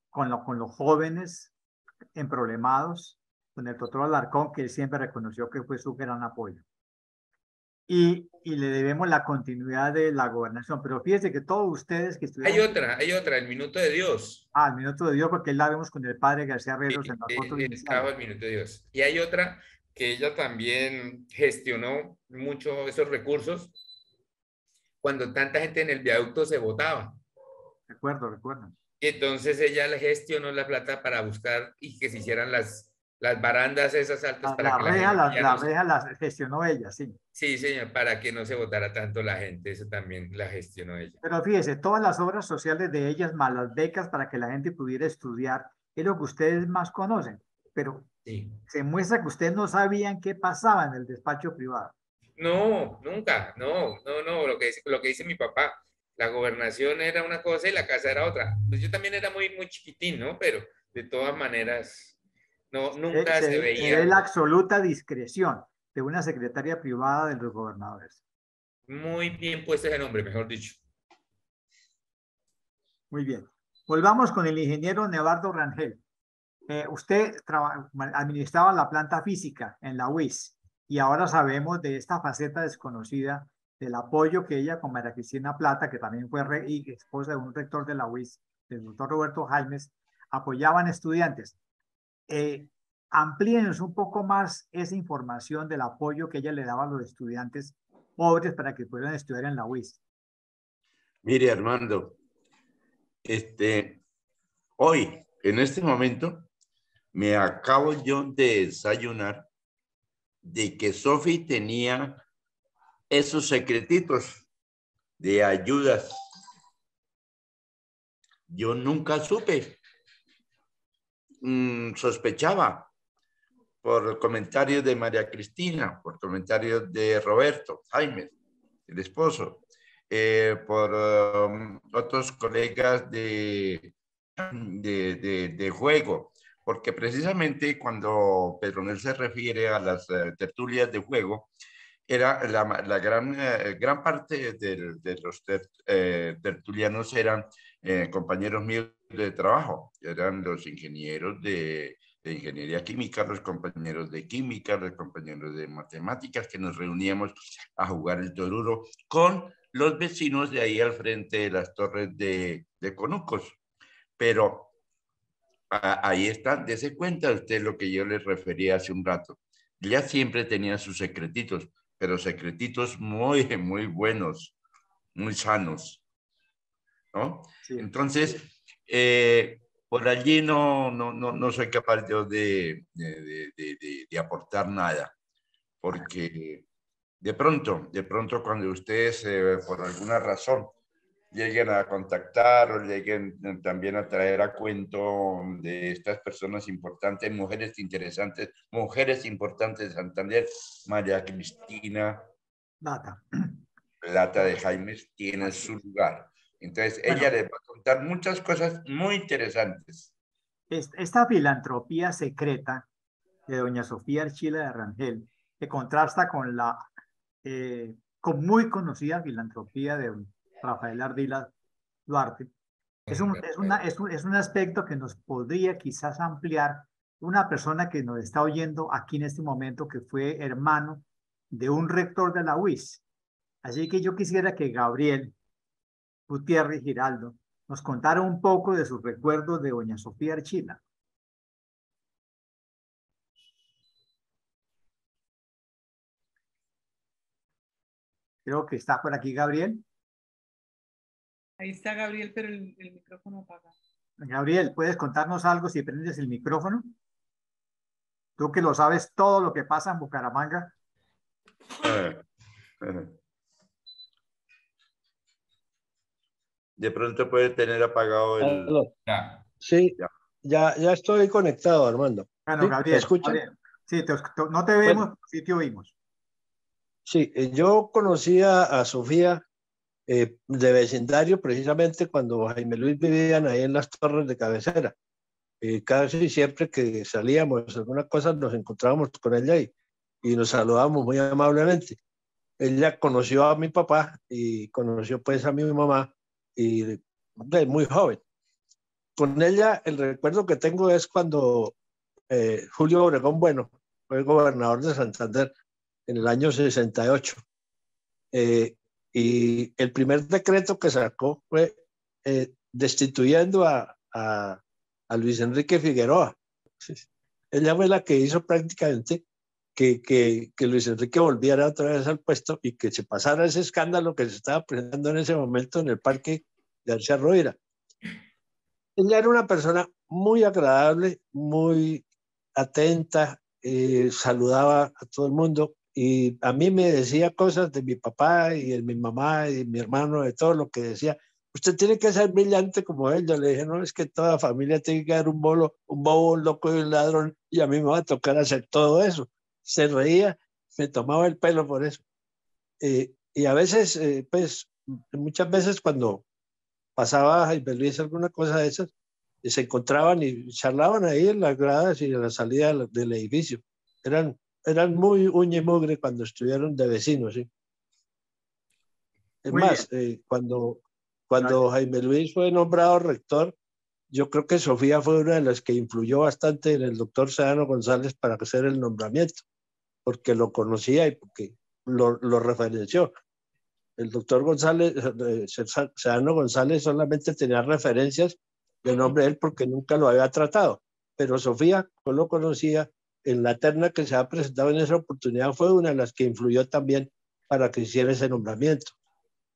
con los jóvenes emproblemados, con el doctor Alarcón, que él siempre reconoció que fue su gran apoyo. Y le debemos la continuidad de la gobernación. Pero fíjense que todos ustedes que estuvieron... Hay otra, el Minuto de Dios. El Minuto de Dios, porque la vemos con el padre García Herreros en las fotos iniciales. El Minuto de Dios. Y hay otra que ella también gestionó mucho esos recursos cuando tanta gente en el viaducto se votaba. Recuerdo. Y entonces ella le gestionó la plata para buscar y que se hicieran las barandas esas altas. Las rejas las gestionó ella, sí. Sí, señor, para que no se votara tanto la gente, eso también la gestionó ella. Pero fíjese, todas las obras sociales de ellas, más las becas para que la gente pudiera estudiar, es lo que ustedes más conocen. Pero sí, se muestra que ustedes no sabían qué pasaba en el despacho privado. No, nunca, no, lo que dice mi papá, la gobernación era una cosa y la casa era otra. Pues yo también era muy, muy chiquitín, ¿no? Pero de todas maneras, no, nunca se veía. Es la absoluta discreción de una secretaria privada de los gobernadores. Muy bien puesto ese nombre, mejor dicho. Muy bien. Volvamos con el ingeniero Nevardo Rangel. Usted administraba la planta física en la UIS y ahora sabemos de esta faceta desconocida del apoyo que ella con María Cristina Plata, que también fue esposa de un rector de la UIS, del doctor Roberto Jaimes, apoyaban estudiantes. Amplíenos un poco más esa información del apoyo que ella le daba a los estudiantes pobres para que puedan estudiar en la UIS. Mire, Armando, hoy, en este momento, me acabo yo de desayunar de que Sofi tenía esos secretitos de ayudas. Yo nunca supe. Sospechaba por comentarios de María Cristina, por comentarios de Roberto Jaime, el esposo, por otros colegas de juego, porque precisamente cuando Pedronel se refiere a las tertulias de juego, era gran parte de los tertulianos eran compañeros míos de trabajo, eran los ingenieros de ingeniería química, los compañeros de química, los compañeros de matemáticas, que nos reuníamos a jugar el toruro con los vecinos de ahí al frente de las torres de Conucos. Pero ahí está, dése cuenta usted lo que yo les refería hace un rato. Ella siempre tenía sus secretitos, pero secretitos muy, muy buenos, muy sanos, ¿no? Sí. Entonces, por allí no soy capaz yo de aportar nada, porque de pronto cuando ustedes por alguna razón lleguen a contactar o lleguen también a traer a cuento de estas personas importantes, mujeres interesantes, mujeres importantes de Santander, María Cristina Plata de Jaimes tiene su lugar. Entonces, bueno, ella les va a contar muchas cosas muy interesantes. Esta filantropía secreta de doña Sofía Archila de Rangel, que contrasta con la con muy conocida filantropía de Rafael Ardila Duarte, es un aspecto que nos podría quizás ampliar una persona que nos está oyendo aquí en este momento, que fue hermano de un rector de la UIS. Así que yo quisiera que Gabriel Gutiérrez Giraldo nos contara un poco de sus recuerdos de doña Sofía Archila. Creo que está por aquí Gabriel. Ahí está Gabriel, pero el micrófono apaga. Gabriel, ¿puedes contarnos algo si prendes el micrófono? Tú que lo sabes todo lo que pasa en Bucaramanga. De pronto puede tener apagado el... Sí, Ya. ya estoy conectado, Armando. Bueno, ¿Sí? Gabriel, ¿Me escuchan? Gabriel, sí, no te vemos, Bueno, sí te oímos. sí, yo conocí a Sofía de vecindario precisamente cuando Jaime Luis vivían ahí en las torres de cabecera. Casi siempre que salíamos alguna cosa nos encontrábamos con ella y nos saludábamos muy amablemente. Ella conoció a mi papá y conoció pues a mi mamá y de muy joven. Con ella el recuerdo que tengo es cuando Julio Obregón Bueno fue gobernador de Santander en el año 68. Y el primer decreto que sacó fue destituyendo a Luis Enrique Figueroa. Ella fue la que hizo prácticamente que Luis Enrique volviera otra vez al puesto y que se pasara ese escándalo que se estaba presentando en ese momento en el parque García Rovira. Ella era una persona muy agradable, muy atenta, saludaba a todo el mundo y a mí me decía cosas de mi papá y de mi mamá y de mi hermano, de todo lo que decía. Usted tiene que ser brillante como él. Yo le dije, no, es que toda familia tiene que dar un bobo, un loco y un ladrón y a mí me va a tocar hacer todo eso. Se reía, me tomaba el pelo por eso. Y a veces, pues, muchas veces cuando pasaba Jaime Luis alguna cosa de esas, se encontraban y charlaban ahí en las gradas y en la salida del edificio. Eran muy uña y mugre cuando estuvieron de vecinos, ¿sí? Es Muy más, bien. cuando Gracias. Jaime Luis fue nombrado rector, yo creo que Sofía fue una de las que influyó bastante en el doctor Sedano González para hacer el nombramiento, porque lo conocía y porque lo referenció. El doctor González, Sedano González solamente tenía referencias de nombre de él porque nunca lo había tratado, pero Sofía, yo lo conocía, en la terna que se ha presentado en esa oportunidad fue una de las que influyó también para que hiciera ese nombramiento.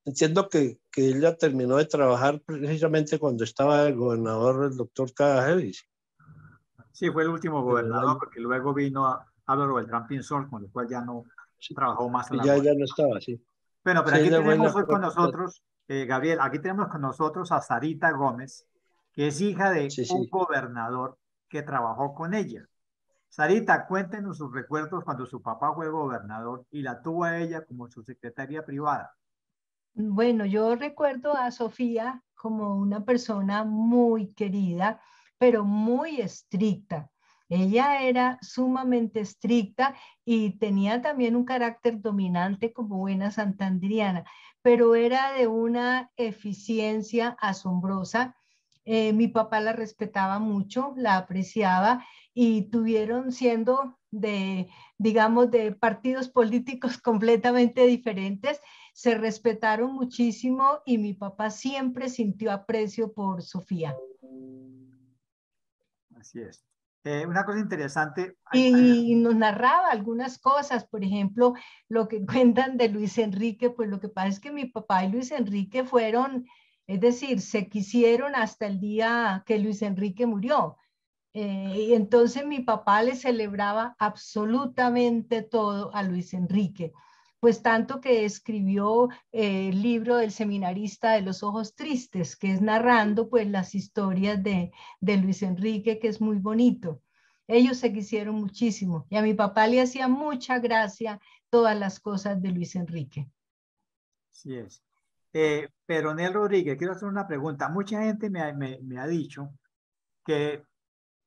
Entiendo que ella terminó de trabajar precisamente cuando estaba el gobernador, el doctor Cadajevis. Sí, fue el último gobernador, porque luego vino Álvaro Beltrán Pinzón, con el cual ya no Sí, trabajó más en la ya gobernación. no estaba, sí. Bueno, pero Sí, aquí ella fue tenemos la hoy con próxima. nosotros, Gabriel, aquí tenemos con nosotros a Sarita Gómez, que es hija de Sí, un sí. gobernador que trabajó con ella. Sarita, cuéntenos sus recuerdos cuando su papá fue gobernador y la tuvo a ella como su secretaria privada. Bueno, yo recuerdo a Sofía como una persona muy querida, pero muy estricta. Ella era sumamente estricta y tenía también un carácter dominante como buena santanderiana, pero era de una eficiencia asombrosa. Mi papá la respetaba mucho, la apreciaba y tuvieron siendo de, digamos, de partidos políticos completamente diferentes, se respetaron muchísimo y mi papá siempre sintió aprecio por Sofía. Así es. Una cosa interesante. Y nos narraba algunas cosas, por ejemplo, lo que cuentan de Luis Enrique, pues lo que pasa es que mi papá y Luis Enrique fueron, es decir, se quisieron hasta el día que Luis Enrique murió. Y entonces mi papá le celebraba absolutamente todo a Luis Enrique, pues tanto que escribió el libro del seminarista de los ojos tristes, que es narrando pues las historias de Luis Enrique, que es muy bonito. Ellos se quisieron muchísimo y a mi papá le hacía mucha gracia todas las cosas de Luis Enrique. Así es. Peronel Rodríguez, quiero hacer una pregunta. Mucha gente me ha dicho que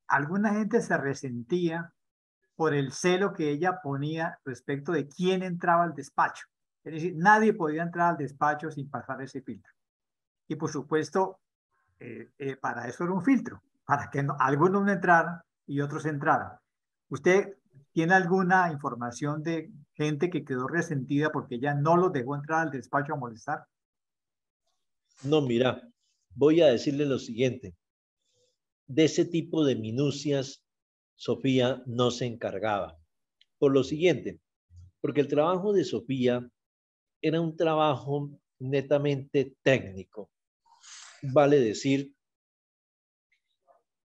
alguna gente se resentía por el celo que ella ponía respecto de quién entraba al despacho. Es decir, nadie podía entrar al despacho sin pasar ese filtro. Y por supuesto, para eso era un filtro, para que algunos no entraran y otros entraran. ¿Usted tiene alguna información de gente que quedó resentida porque ella no los dejó entrar al despacho a molestar? No, mira, voy a decirle lo siguiente. De ese tipo de minucias, Sofía no se encargaba. Por lo siguiente, porque el trabajo de Sofía era un trabajo netamente técnico. Vale decir,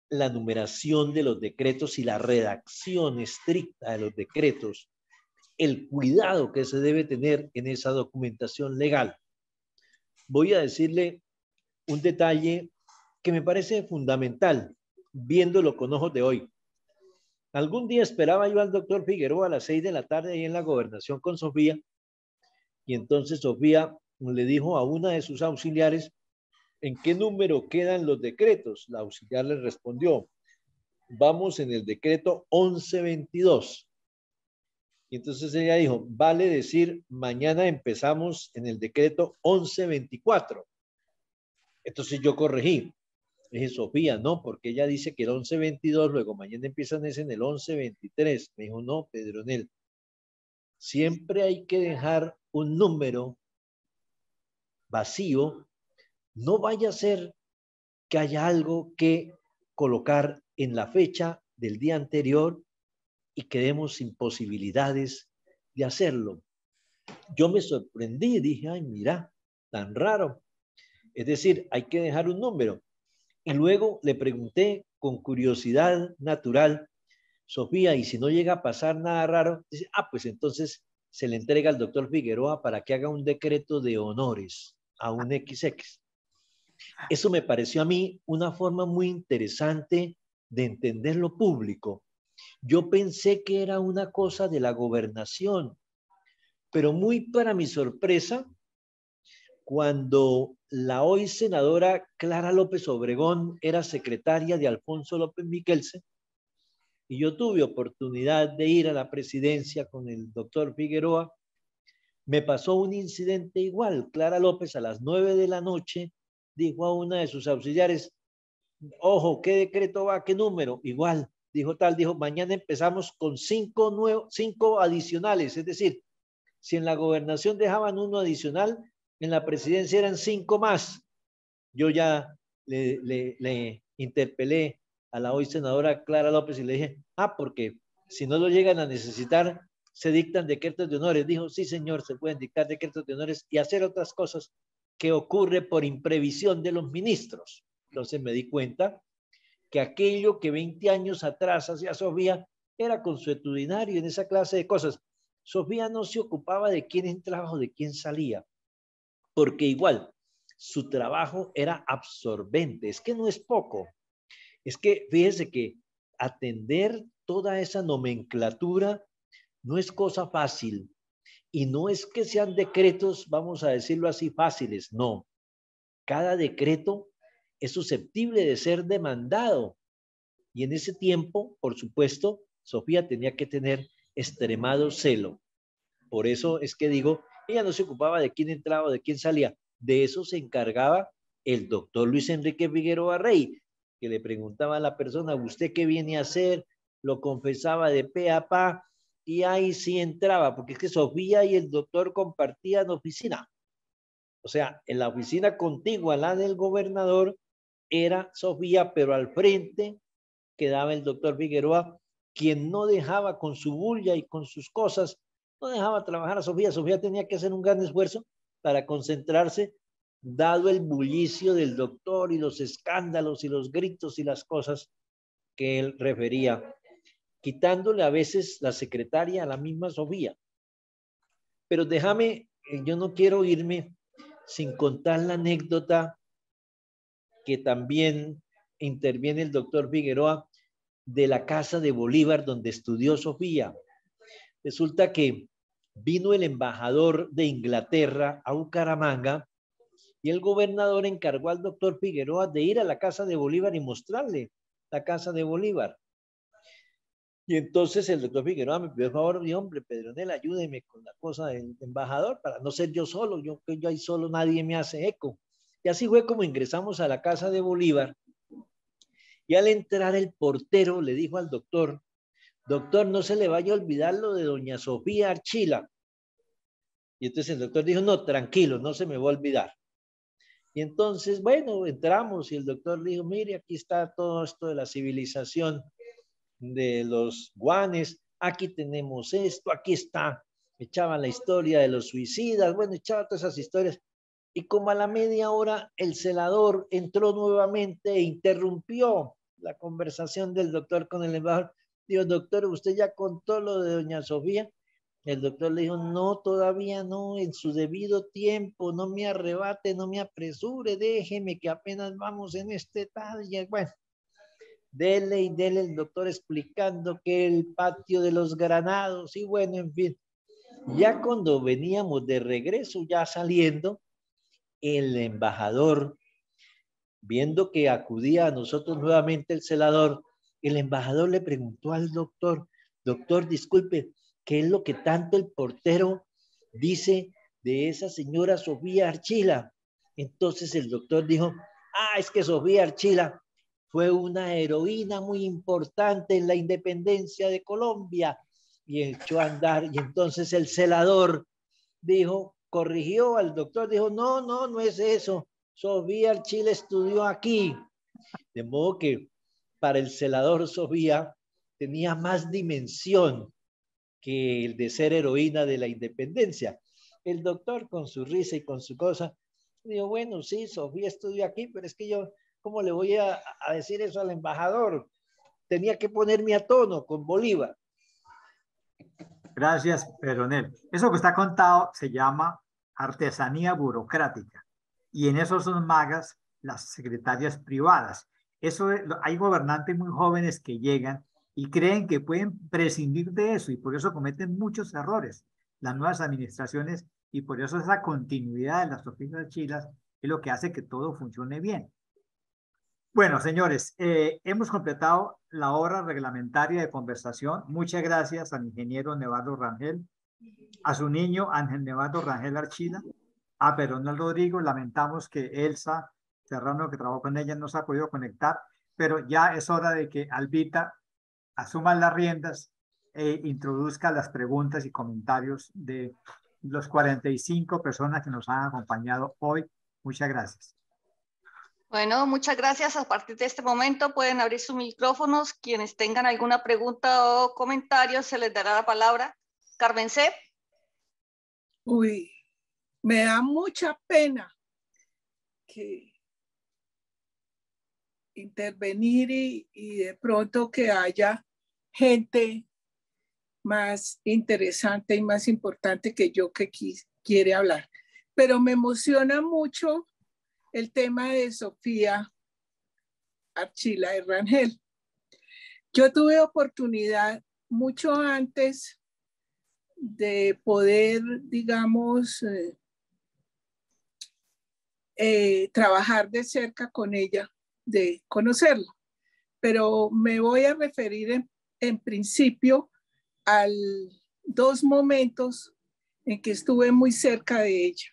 la numeración de los decretos y la redacción estricta de los decretos, el cuidado que se debe tener en esa documentación legal. Voy a decirle un detalle que me parece fundamental, viéndolo con ojos de hoy. Algún día esperaba yo al doctor Figueroa a las 6 de la tarde ahí en la gobernación con Sofía, y entonces Sofía le dijo a una de sus auxiliares, ¿en qué número quedan los decretos? La auxiliar le respondió, vamos en el decreto 1122. Y entonces ella dijo, vale decir, mañana empezamos en el decreto 1124. Entonces yo corregí. Dije, Sofía, no, porque ella dice que el 1122, luego mañana empiezan es en el 1123. Me dijo, no, Pedronel, siempre hay que dejar un número vacío. No vaya a ser que haya algo que colocar en la fecha del día anterior y quedemos sin posibilidades de hacerlo. Yo me sorprendí, dije, ay, mira, tan raro. Es decir, hay que dejar un número. Y luego le pregunté con curiosidad natural, Sofía, y si no llega a pasar nada raro, dice, pues entonces se le entrega al doctor Figueroa para que haga un decreto de honores a un XX. Eso me pareció a mí una forma muy interesante de entender lo público. Yo pensé que era una cosa de la gobernación, pero muy para mi sorpresa, cuando la hoy senadora Clara López Obregón era secretaria de Alfonso López Miquelsen, y yo tuve oportunidad de ir a la presidencia con el doctor Figueroa, me pasó un incidente igual. Clara López a las 9 de la noche dijo a una de sus auxiliares, ojo, ¿qué decreto va? ¿Qué número? Igual, dijo mañana empezamos con 5 adicionales, es decir, si en la gobernación dejaban 1 adicional, en la presidencia eran 5 más. Yo ya le interpelé a la hoy senadora Clara López y le dije, porque si no lo llegan a necesitar, se dictan decretos de honores. Dijo, sí señor, se pueden dictar decretos de honores y hacer otras cosas que ocurre por imprevisión de los ministros. Entonces me di cuenta que aquello que 20 años atrás hacía Sofía era consuetudinario en esa clase de cosas. Sofía no se ocupaba de quién entraba o de quién salía, porque igual su trabajo era absorbente. Es que no es poco. Es que fíjese que atender toda esa nomenclatura no es cosa fácil. Y no es que sean decretos, vamos a decirlo así, fáciles. No. Cada decreto es susceptible de ser demandado. Y en ese tiempo, por supuesto, Sofía tenía que tener extremado celo. Por eso es que digo, ella no se ocupaba de quién entraba o de quién salía. De eso se encargaba el doctor Luis Enrique Figueroa Rey, que le preguntaba a la persona, ¿usted qué viene a hacer? Lo confesaba de pe a pa, y ahí sí entraba, porque es que Sofía y el doctor compartían oficina. O sea, en la oficina contigua, la del gobernador, era Sofía, pero al frente quedaba el doctor Figueroa, quien no dejaba con su bulla y con sus cosas, no dejaba trabajar a Sofía. Sofía tenía que hacer un gran esfuerzo para concentrarse, dado el bullicio del doctor y los escándalos y los gritos y las cosas que él refería, quitándole a veces la secretaria a la misma Sofía. Pero déjame, yo no quiero irme sin contar la anécdota que también interviene el doctor Figueroa de la casa de Bolívar donde estudió Sofía. Resulta que vino el embajador de Inglaterra a Bucaramanga y el gobernador encargó al doctor Figueroa de ir a la casa de Bolívar y mostrarle la casa de Bolívar. Y entonces el doctor Figueroa me pidió el favor, mi hombre, Pedronel, ayúdeme con la cosa del embajador para no ser yo solo, yo ahí solo nadie me hace eco. Y así fue como ingresamos a la casa de Bolívar. Y al entrar el portero le dijo al doctor, doctor, no se le vaya a olvidar lo de doña Sofía Archila. Y entonces el doctor dijo, no, tranquilo, no se me va a olvidar. Y entonces, bueno, entramos y el doctor dijo, mire, aquí está todo esto de la civilización de los guanes, aquí tenemos esto, aquí está, echaban la historia de los suicidas, bueno, echaba todas esas historias. Y como a la media hora el celador entró nuevamente e interrumpió la conversación del doctor con el embajador. Dijo, doctor, ¿usted ya contó lo de doña Sofía? El doctor le dijo, no, todavía no, en su debido tiempo, no me arrebate, no me apresure, déjeme que apenas vamos en este tal. Y bueno, dele y dele el doctor explicando que el patio de los Granados y bueno, en fin. Ya cuando veníamos de regreso, ya saliendo, el embajador, viendo que acudía a nosotros nuevamente el celador, el embajador le preguntó al doctor, doctor, disculpe, ¿qué es lo que tanto el portero dice de esa señora Sofía Archila? Entonces el doctor dijo, es que Sofía Archila fue una heroína muy importante en la independencia de Colombia. Y echó a andar, y entonces el celador dijo, corrigió al doctor, dijo, no es eso. Sofía Archila estudió aquí. De modo que para el celador Sofía tenía más dimensión que el de ser heroína de la independencia. El doctor con su risa y con su cosa, dijo, bueno, sí, Sofía estudió aquí, pero es que yo, ¿cómo le voy a decir eso al embajador? Tenía que ponerme a tono con Bolívar. Gracias, Pedronel. Eso que está contado se llama artesanía burocrática. Y en eso son magas las secretarias privadas. Hay gobernantes muy jóvenes que llegan y creen que pueden prescindir de eso y por eso cometen muchos errores las nuevas administraciones y por eso esa continuidad de las oficinas chilas es lo que hace que todo funcione bien. Bueno, señores, hemos completado la hora reglamentaria de conversación. Muchas gracias al ingeniero Nevardo Rangel, a su niño Ángel Nevardo Rangel Archila, a Pedronel Rodrigo. Lamentamos que Elsa Serrano, que trabajó con ella, no se ha podido conectar, pero ya es hora de que Albita asuma las riendas e introduzca las preguntas y comentarios de los 45 personas que nos han acompañado hoy. Muchas gracias. Bueno, muchas gracias. A partir de este momento pueden abrir sus micrófonos. Quienes tengan alguna pregunta o comentario, se les dará la palabra. Carmen C. Uy, me da mucha pena que intervenir y de pronto que haya gente más interesante y más importante que yo que quiere hablar. Pero me emociona mucho el tema de Sofía Archila de Rangel. Yo tuve oportunidad mucho antes de poder, digamos, trabajar de cerca con ella, de conocerla. pero me voy a referir en principio a 2 momentos en que estuve muy cerca de ella.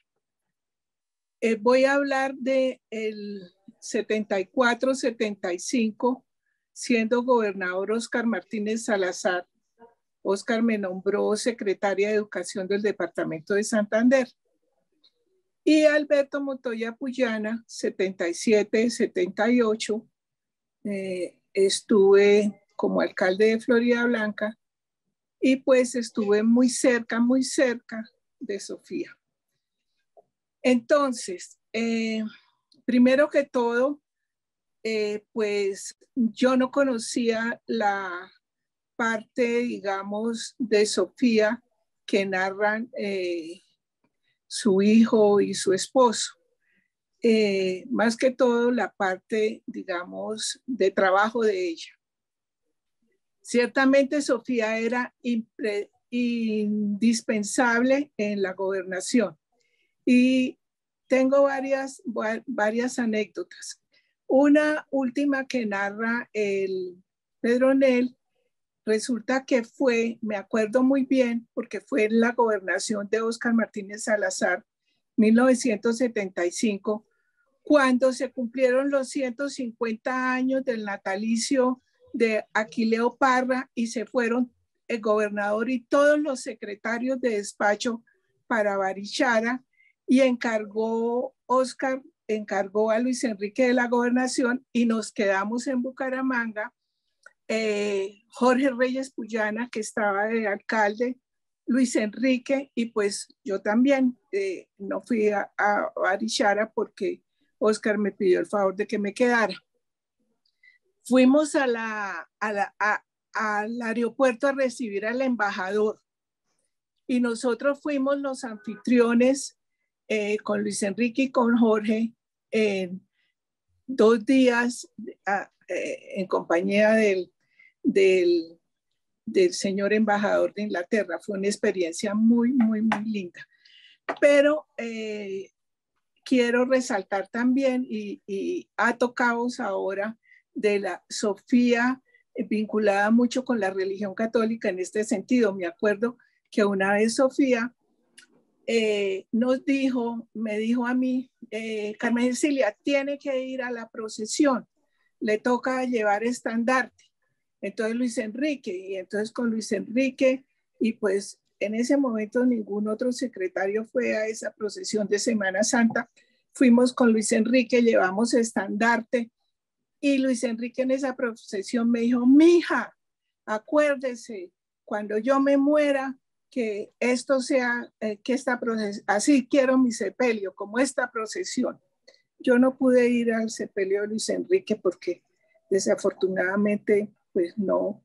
Voy a hablar de el 74-75, siendo gobernador Óscar Martínez Salazar. Óscar me nombró secretaria de Educación del departamento de Santander. Y Alberto Montoya Puyana, 77-78, estuve como alcalde de Florida Blanca y pues estuve muy cerca de Sofía. Entonces, primero que todo, pues yo no conocía la parte, digamos, de Sofía que narran su hijo y su esposo. Más que todo la parte, digamos, de trabajo de ella. Ciertamente Sofía era indispensable en la gobernación y tengo varias anécdotas. Una última que narra el Pedronel, resulta que fue, me acuerdo muy bien, porque fue en la gobernación de Óscar Martínez Salazar, 1975, cuando se cumplieron los 150 años del natalicio de Aquileo Parra y se fueron el gobernador y todos los secretarios de despacho para Barichara y Óscar encargó a Luis Enrique de la gobernación y nos quedamos en Bucaramanga. Jorge Reyes Puyana, que estaba de alcalde, Luis Enrique, y pues yo también no fui a Barichara porque Óscar me pidió el favor de que me quedara. Fuimos al aeropuerto a recibir al embajador y nosotros fuimos los anfitriones con Luis Enrique y con Jorge en 2 días en compañía del señor embajador de Inglaterra. Fue una experiencia muy, muy, muy linda. Pero quiero resaltar también, y ha tocado ahora, de la Sofía, vinculada mucho con la religión católica en este sentido. Me acuerdo que una vez Sofía me dijo a mí, Carmen Cecilia, tiene que ir a la procesión, le toca llevar estandarte. Entonces Luis Enrique, y entonces con Luis Enrique, y pues en ese momento ningún otro secretario fue a esa procesión de Semana Santa. Fuimos con Luis Enrique, llevamos estandarte, y Luis Enrique en esa procesión me dijo, mija, acuérdese, cuando yo me muera, que esto sea, que esta procesión, así quiero mi sepelio, como esta procesión. Yo no pude ir al sepelio de Luis Enrique porque desafortunadamente pues no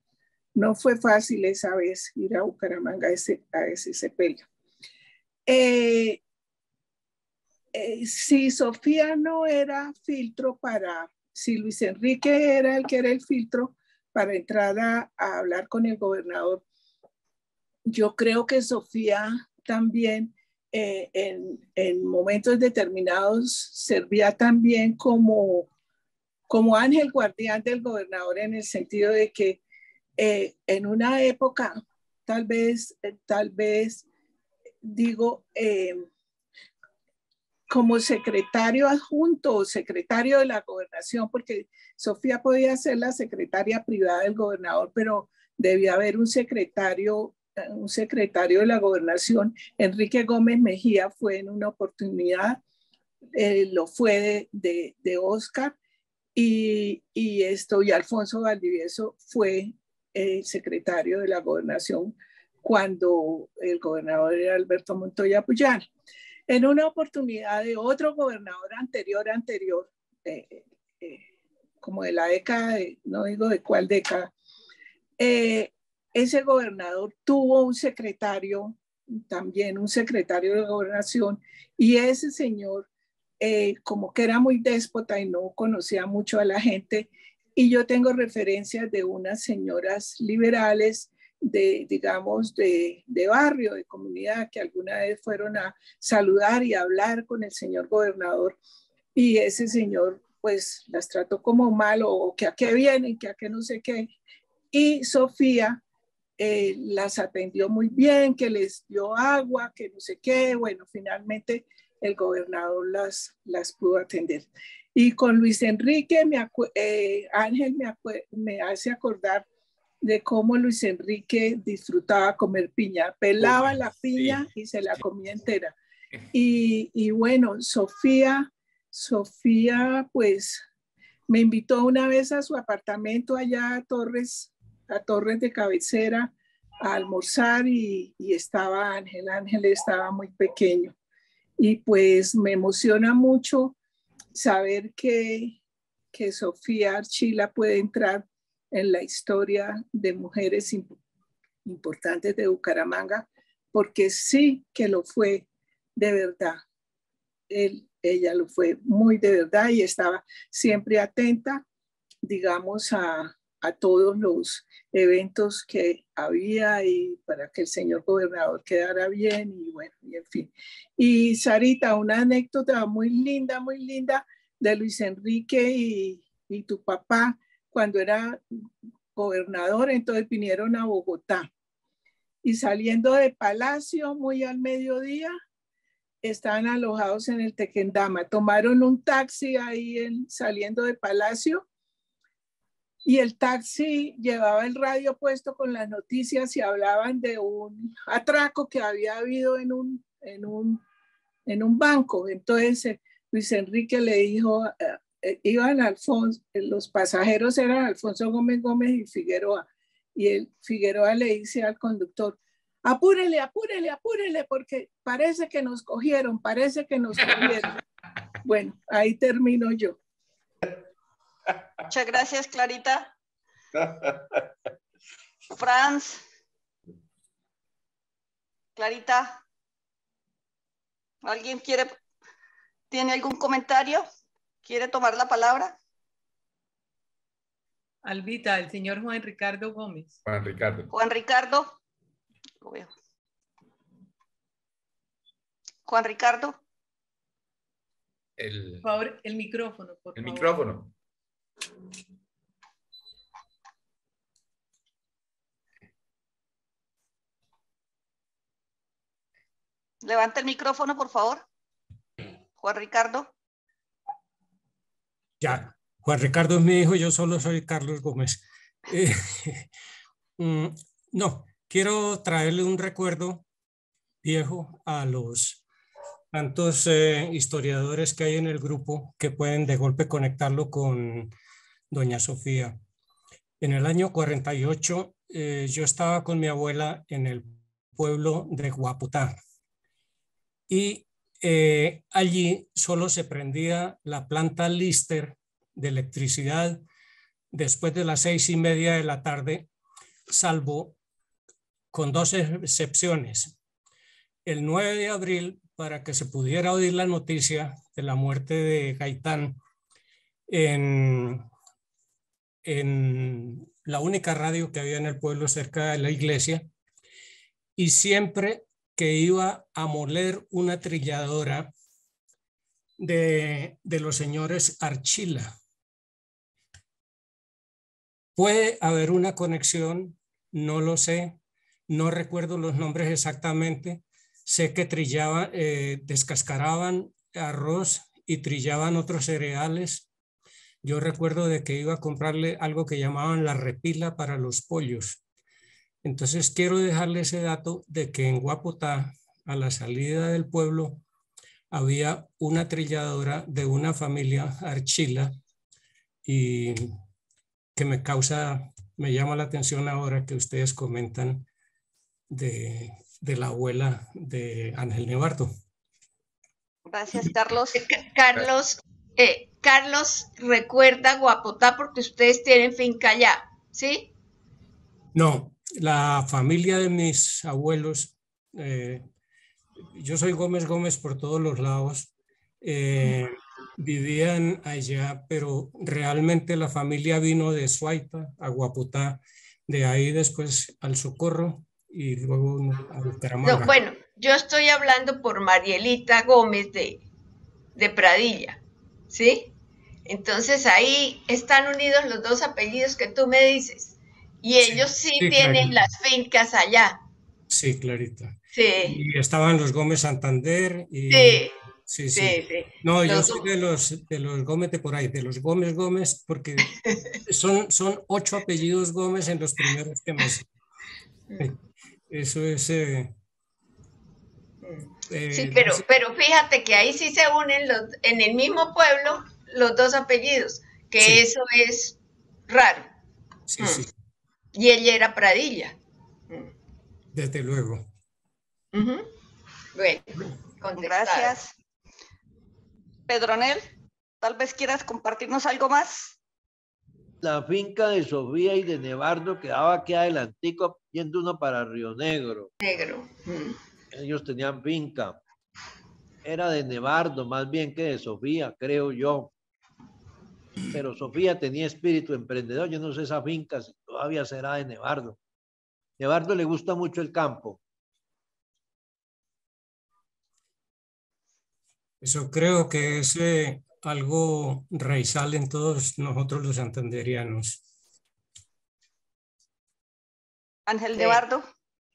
fue fácil esa vez ir a Bucaramanga a ese sepelio. Si Sofía no era filtro si Luis Enrique era el que era el filtro para entrar a hablar con el gobernador, yo creo que Sofía también en momentos determinados servía también como ángel guardián del gobernador, en el sentido de que en una época, tal vez digo, como secretario adjunto o secretario de la gobernación, porque Sofía podía ser la secretaria privada del gobernador, pero debía haber un secretario de la gobernación. Enrique Gómez Mejía fue en una oportunidad, lo fue de Óscar, y Alfonso Valdivieso fue el secretario de la gobernación cuando el gobernador era Alberto Montoya Puyana. En una oportunidad de otro gobernador anterior, como de la década, no digo de cuál década, ese gobernador tuvo un secretario, también un secretario de gobernación, y ese señor como que era muy déspota y no conocía mucho a la gente, y yo tengo referencias de unas señoras liberales digamos, de barrio, de comunidad, que alguna vez fueron a saludar y a hablar con el señor gobernador, y ese señor pues las trató como mal o que a qué vienen, que a qué no sé qué. Y Sofía las atendió muy bien, que les dio agua, que no sé qué. Bueno, finalmente el gobernador las pudo atender. Y con Luis Enrique, Ángel me hace acordar de cómo Luis Enrique disfrutaba comer piña. Pelaba la piña y se la comía entera. Y bueno, Sofía, pues me invitó una vez a su apartamento allá a Torres de Cabecera a almorzar y estaba Ángel. Ángel estaba muy pequeño. Y pues me emociona mucho saber que Sofía Archila puede entrar en la historia de mujeres importantes de Bucaramanga, porque sí que lo fue de verdad. Ella lo fue muy de verdad y estaba siempre atenta, digamos, a todos los eventos que había y para que el señor gobernador quedara bien y bueno, y en fin. Y Sarita, una anécdota muy linda de Luis Enrique y tu papá cuando era gobernador, entonces vinieron a Bogotá y saliendo de Palacio muy al mediodía, estaban alojados en el Tequendama, tomaron un taxi ahí saliendo de Palacio y el taxi llevaba el radio puesto con las noticias y hablaban de un atraco que había habido en un banco. Entonces Luis Enrique le dijo, los pasajeros eran Alfonso Gómez y Figueroa, y Figueroa le dice al conductor, apúrele, porque parece que nos cogieron. Bueno, ahí termino yo. Muchas gracias, Clarita. Franz. Clarita. ¿Alguien tiene algún comentario? ¿Quiere tomar la palabra? Albita, el señor Juan Ricardo Gómez. Juan Ricardo. Juan Ricardo. Lo veo. Juan Ricardo. Por favor, el micrófono, por favor. El micrófono. Levanta el micrófono, por favor. Juan Ricardo. Ya, Juan Ricardo es mi hijo, yo solo soy Carlos Gómez. No, quiero traerle un recuerdo viejo a los tantos historiadores que hay en el grupo que pueden de golpe conectarlo con doña Sofía. En el año 48 yo estaba con mi abuela en el pueblo de Guaputá y allí solo se prendía la planta Lister de electricidad después de las 6:30 de la tarde, salvo con 2 excepciones. El 9 de abril, para que se pudiera oír la noticia de la muerte de Gaitán en la única radio que había en el pueblo cerca de la iglesia, y siempre que iba a moler una trilladora de los señores Archila. Puede haber una conexión, no lo sé, no recuerdo los nombres exactamente. Sé que trillaban, descascaraban arroz y trillaban otros cereales. Yo recuerdo de que iba a comprarle algo que llamaban la repila para los pollos. Entonces quiero dejarle ese dato de que en Guapotá, a la salida del pueblo, había una trilladora de una familia Archila y que me llama la atención ahora que ustedes comentan de la abuela de Ángel Nevardo. Gracias, Carlos. Carlos, recuerda Guapotá porque ustedes tienen finca allá, ¿sí? No, la familia de mis abuelos, yo soy Gómez por todos los lados, vivían allá, pero realmente la familia vino de Suaita a Guapotá, de ahí después al Socorro y luego a Bucaramanga. No, bueno, yo estoy hablando por Marielita Gómez de Pradilla, ¿sí? Entonces ahí están unidos los dos apellidos que tú me dices. Y ellos sí tienen Clarita. las fincas allá. Sí, Clarita. Sí, Y estaban los Gómez Santander y sí, sí, sí, sí. sí. No, yo Los soy dos. de los Gómez de por ahí, de los Gómez, porque son 8 apellidos Gómez en los primeros que me sé. Eso es. Sí, pero fíjate que ahí sí se unen en el mismo pueblo los dos apellidos, que Sí. eso es raro. Sí, sí, Y ella era Pradilla. desde luego. Bueno, contestado. Gracias. Pedronel, tal vez quieras compartirnos algo más. La finca de Sofía y de Nevardo quedaba aquí adelantico, yendo uno para Río Negro. Negro. Ellos tenían finca. Era de Nevardo más bien que de Sofía, creo yo. Pero Sofía tenía espíritu emprendedor. Yo no sé esa finca si todavía será de Nevardo. Nevardo le gusta mucho el campo. Eso creo que es algo raizal en todos nosotros los santanderianos. Ángel Nevardo.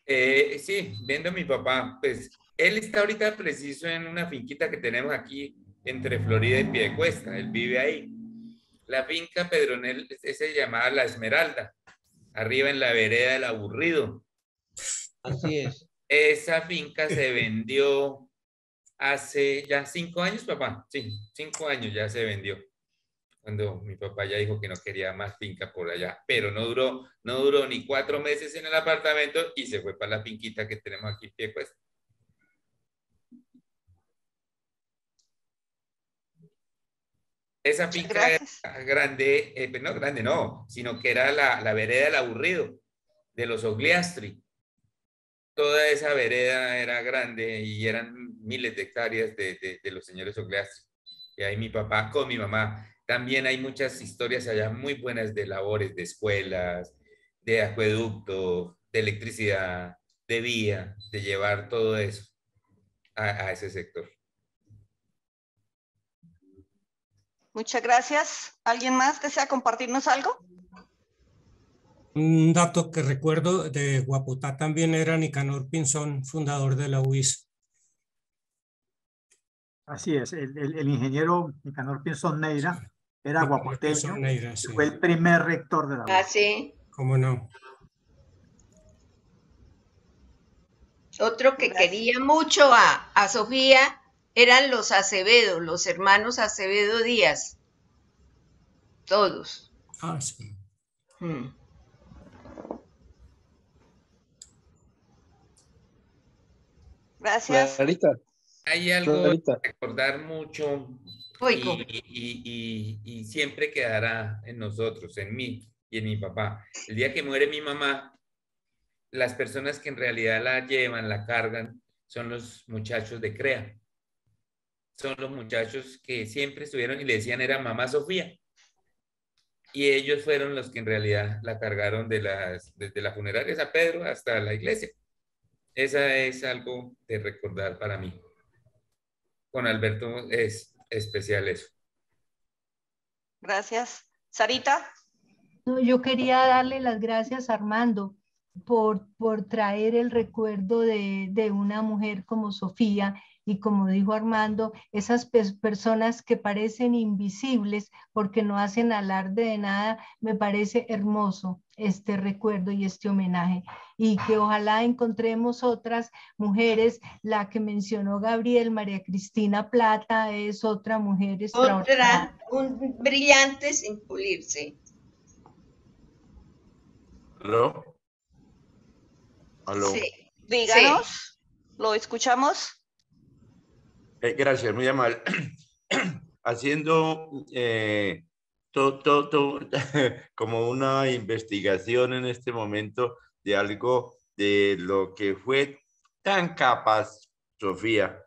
Sí, viendo a mi papá, pues él está ahorita preciso en una finquita que tenemos aquí entre Florida y Piedecuesta, él vive ahí. La finca Pedronel se llamaba La Esmeralda, arriba en la vereda del Aburrido. Así es. Esa finca se vendió hace ya 5 años, papá. Sí, 5 años ya se vendió. Cuando mi papá ya dijo que no quería más finca por allá, pero no duró ni 4 meses en el apartamento y se fue para la finquita que tenemos aquí en Piedecuesta. Esa finca era grande, no grande no, sino que era la vereda del Aburrido, de los Ogliastri. Toda esa vereda era grande y eran miles de hectáreas de los señores Ogliastri. Y ahí mi papá con mi mamá. También hay muchas historias allá muy buenas de labores de escuelas, de acueducto, de electricidad, de vía, de llevar todo eso a ese sector. Muchas gracias. ¿Alguien más desea compartirnos algo? Un dato que recuerdo de Guapotá también era Nicanor Pinzón, fundador de la UIS. Así es, el ingeniero Nicanor Pinzón Neira era guapoteño, Neira, sí. fue el primer rector de la UIS. Ah, sí. ¿Cómo no? Otro que quería mucho a Sofía eran los Acevedo, los hermanos Acevedo Díaz. Todos. Ah, sí. Gracias. Clarita. Hay algo Clarita. que recordar mucho y siempre quedará en nosotros, en mí y en mi papá. El día que muere mi mamá, las personas que en realidad la llevan, la cargan, son los muchachos de CREA. Son los muchachos que siempre estuvieron y le decían era mamá Sofía. Y ellos fueron los que en realidad la cargaron desde la funeraria de San Pedro hasta la iglesia. Esa es algo de recordar para mí. Con Alberto es especial eso. Gracias. Sarita. No, yo quería darle las gracias a Armando por traer el recuerdo de una mujer como Sofía y como dijo Armando, esas personas que parecen invisibles porque no hacen alarde de nada, me parece hermoso este recuerdo y este homenaje y que ojalá encontremos otras mujeres, la que mencionó Gabriel, María Cristina Plata es otra mujer extraordinaria. Un brillante sin pulirse. ¿Aló? ¿Aló? Sí. Díganos, sí. Lo escuchamos. Gracias, muy amable. Haciendo como una investigación en este momento de algo de lo que fue tan capaz Sofía.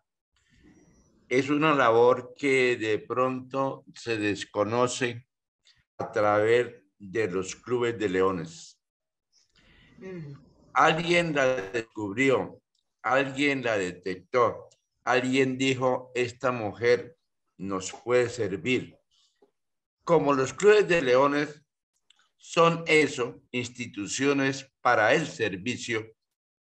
Es una labor que de pronto se desconoce a través de los clubes de leones. Alguien la descubrió, alguien la detectó, alguien dijo, esta mujer nos puede servir. como los clubes de leones son eso, instituciones para el servicio,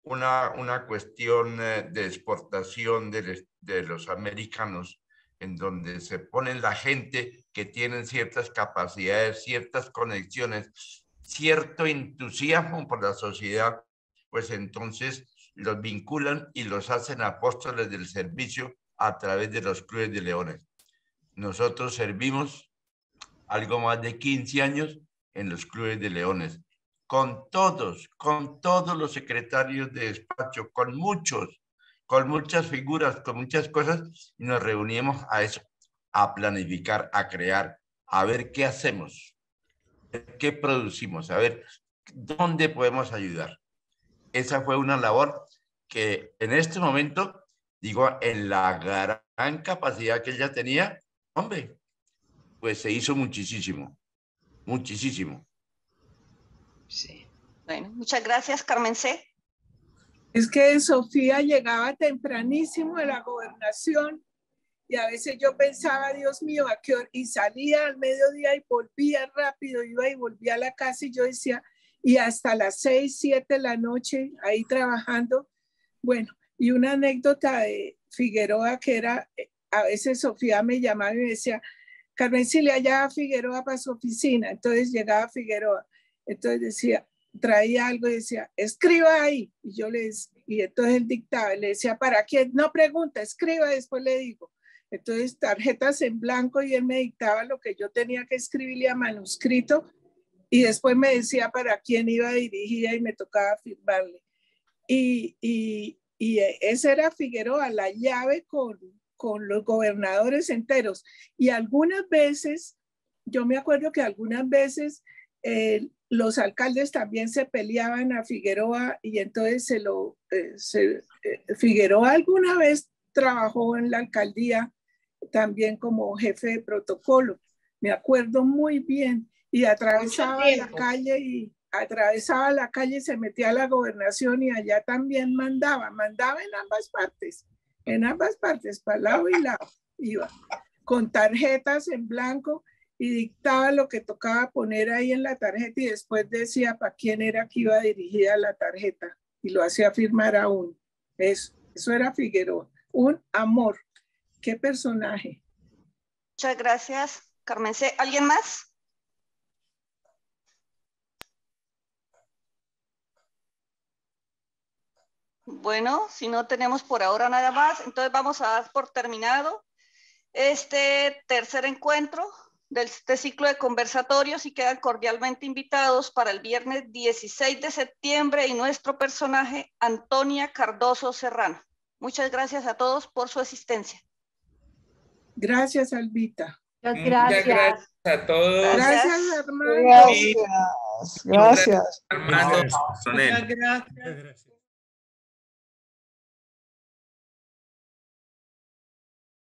una cuestión de exportación de los americanos, en donde se ponen la gente que tienen ciertas capacidades, ciertas conexiones, cierto entusiasmo por la sociedad, pues entonces los vinculan y los hacen apóstoles del servicio a través de los clubes de leones. Nosotros servimos algo más de 15 años en los clubes de leones, con todos los secretarios de despacho, con muchas figuras, con muchas cosas, y nos reuníamos a eso, a planificar, a crear, a ver qué hacemos, qué producimos, a ver dónde podemos ayudar. Esa fue una labor que en este momento, digo, en la gran capacidad que ella tenía, hombre, pues se hizo muchísimo. Sí. Bueno, muchas gracias, Carmen C. Es que Sofía llegaba tempranísimo de la gobernación y a veces yo pensaba, Dios mío, ¿a qué hora? Y salía al mediodía y volvía rápido, iba y volvía a la casa y yo decía, y hasta las 6, 7 de la noche ahí trabajando. Bueno, y una anécdota de Figueroa que era, a veces Sofía me llamaba y me decía, Carmencilla, ya Figueroa para su oficina. Entonces llegaba Figueroa. Entonces decía, traía algo y decía, escriba ahí. Y entonces él dictaba, le decía, ¿para quién? No pregunta, escriba, después le digo. Entonces tarjetas en blanco y él me dictaba lo que yo tenía que escribirle a manuscrito y después me decía para quién iba dirigida y me tocaba firmarle. Y ese era Figueroa, la llave con los gobernadores enteros. Y algunas veces, yo me acuerdo que algunas veces los alcaldes también se peleaban a Figueroa y entonces Figueroa alguna vez trabajó en la alcaldía también como jefe de protocolo. Me acuerdo muy bien y atravesaba la calle y se metía a la gobernación y allá también mandaba en ambas partes, para lado y lado, iba con tarjetas en blanco y dictaba lo que tocaba poner ahí en la tarjeta y después decía para quién era que iba dirigida la tarjeta y lo hacía firmar a uno. Eso era Figueroa, un amor. ¿Qué personaje? Muchas gracias, Carmen C. ¿Alguien más? Bueno, si no tenemos por ahora nada más, entonces vamos a dar por terminado este tercer encuentro de este ciclo de conversatorios y quedan cordialmente invitados para el viernes 16 de septiembre y nuestro personaje, Antonia Cardoso Serrano. Muchas gracias a todos por su asistencia. Gracias, Albita. Muchas gracias. Muchas gracias a todos. Gracias, Armando. Gracias. Armando. Muchas gracias. Gracias.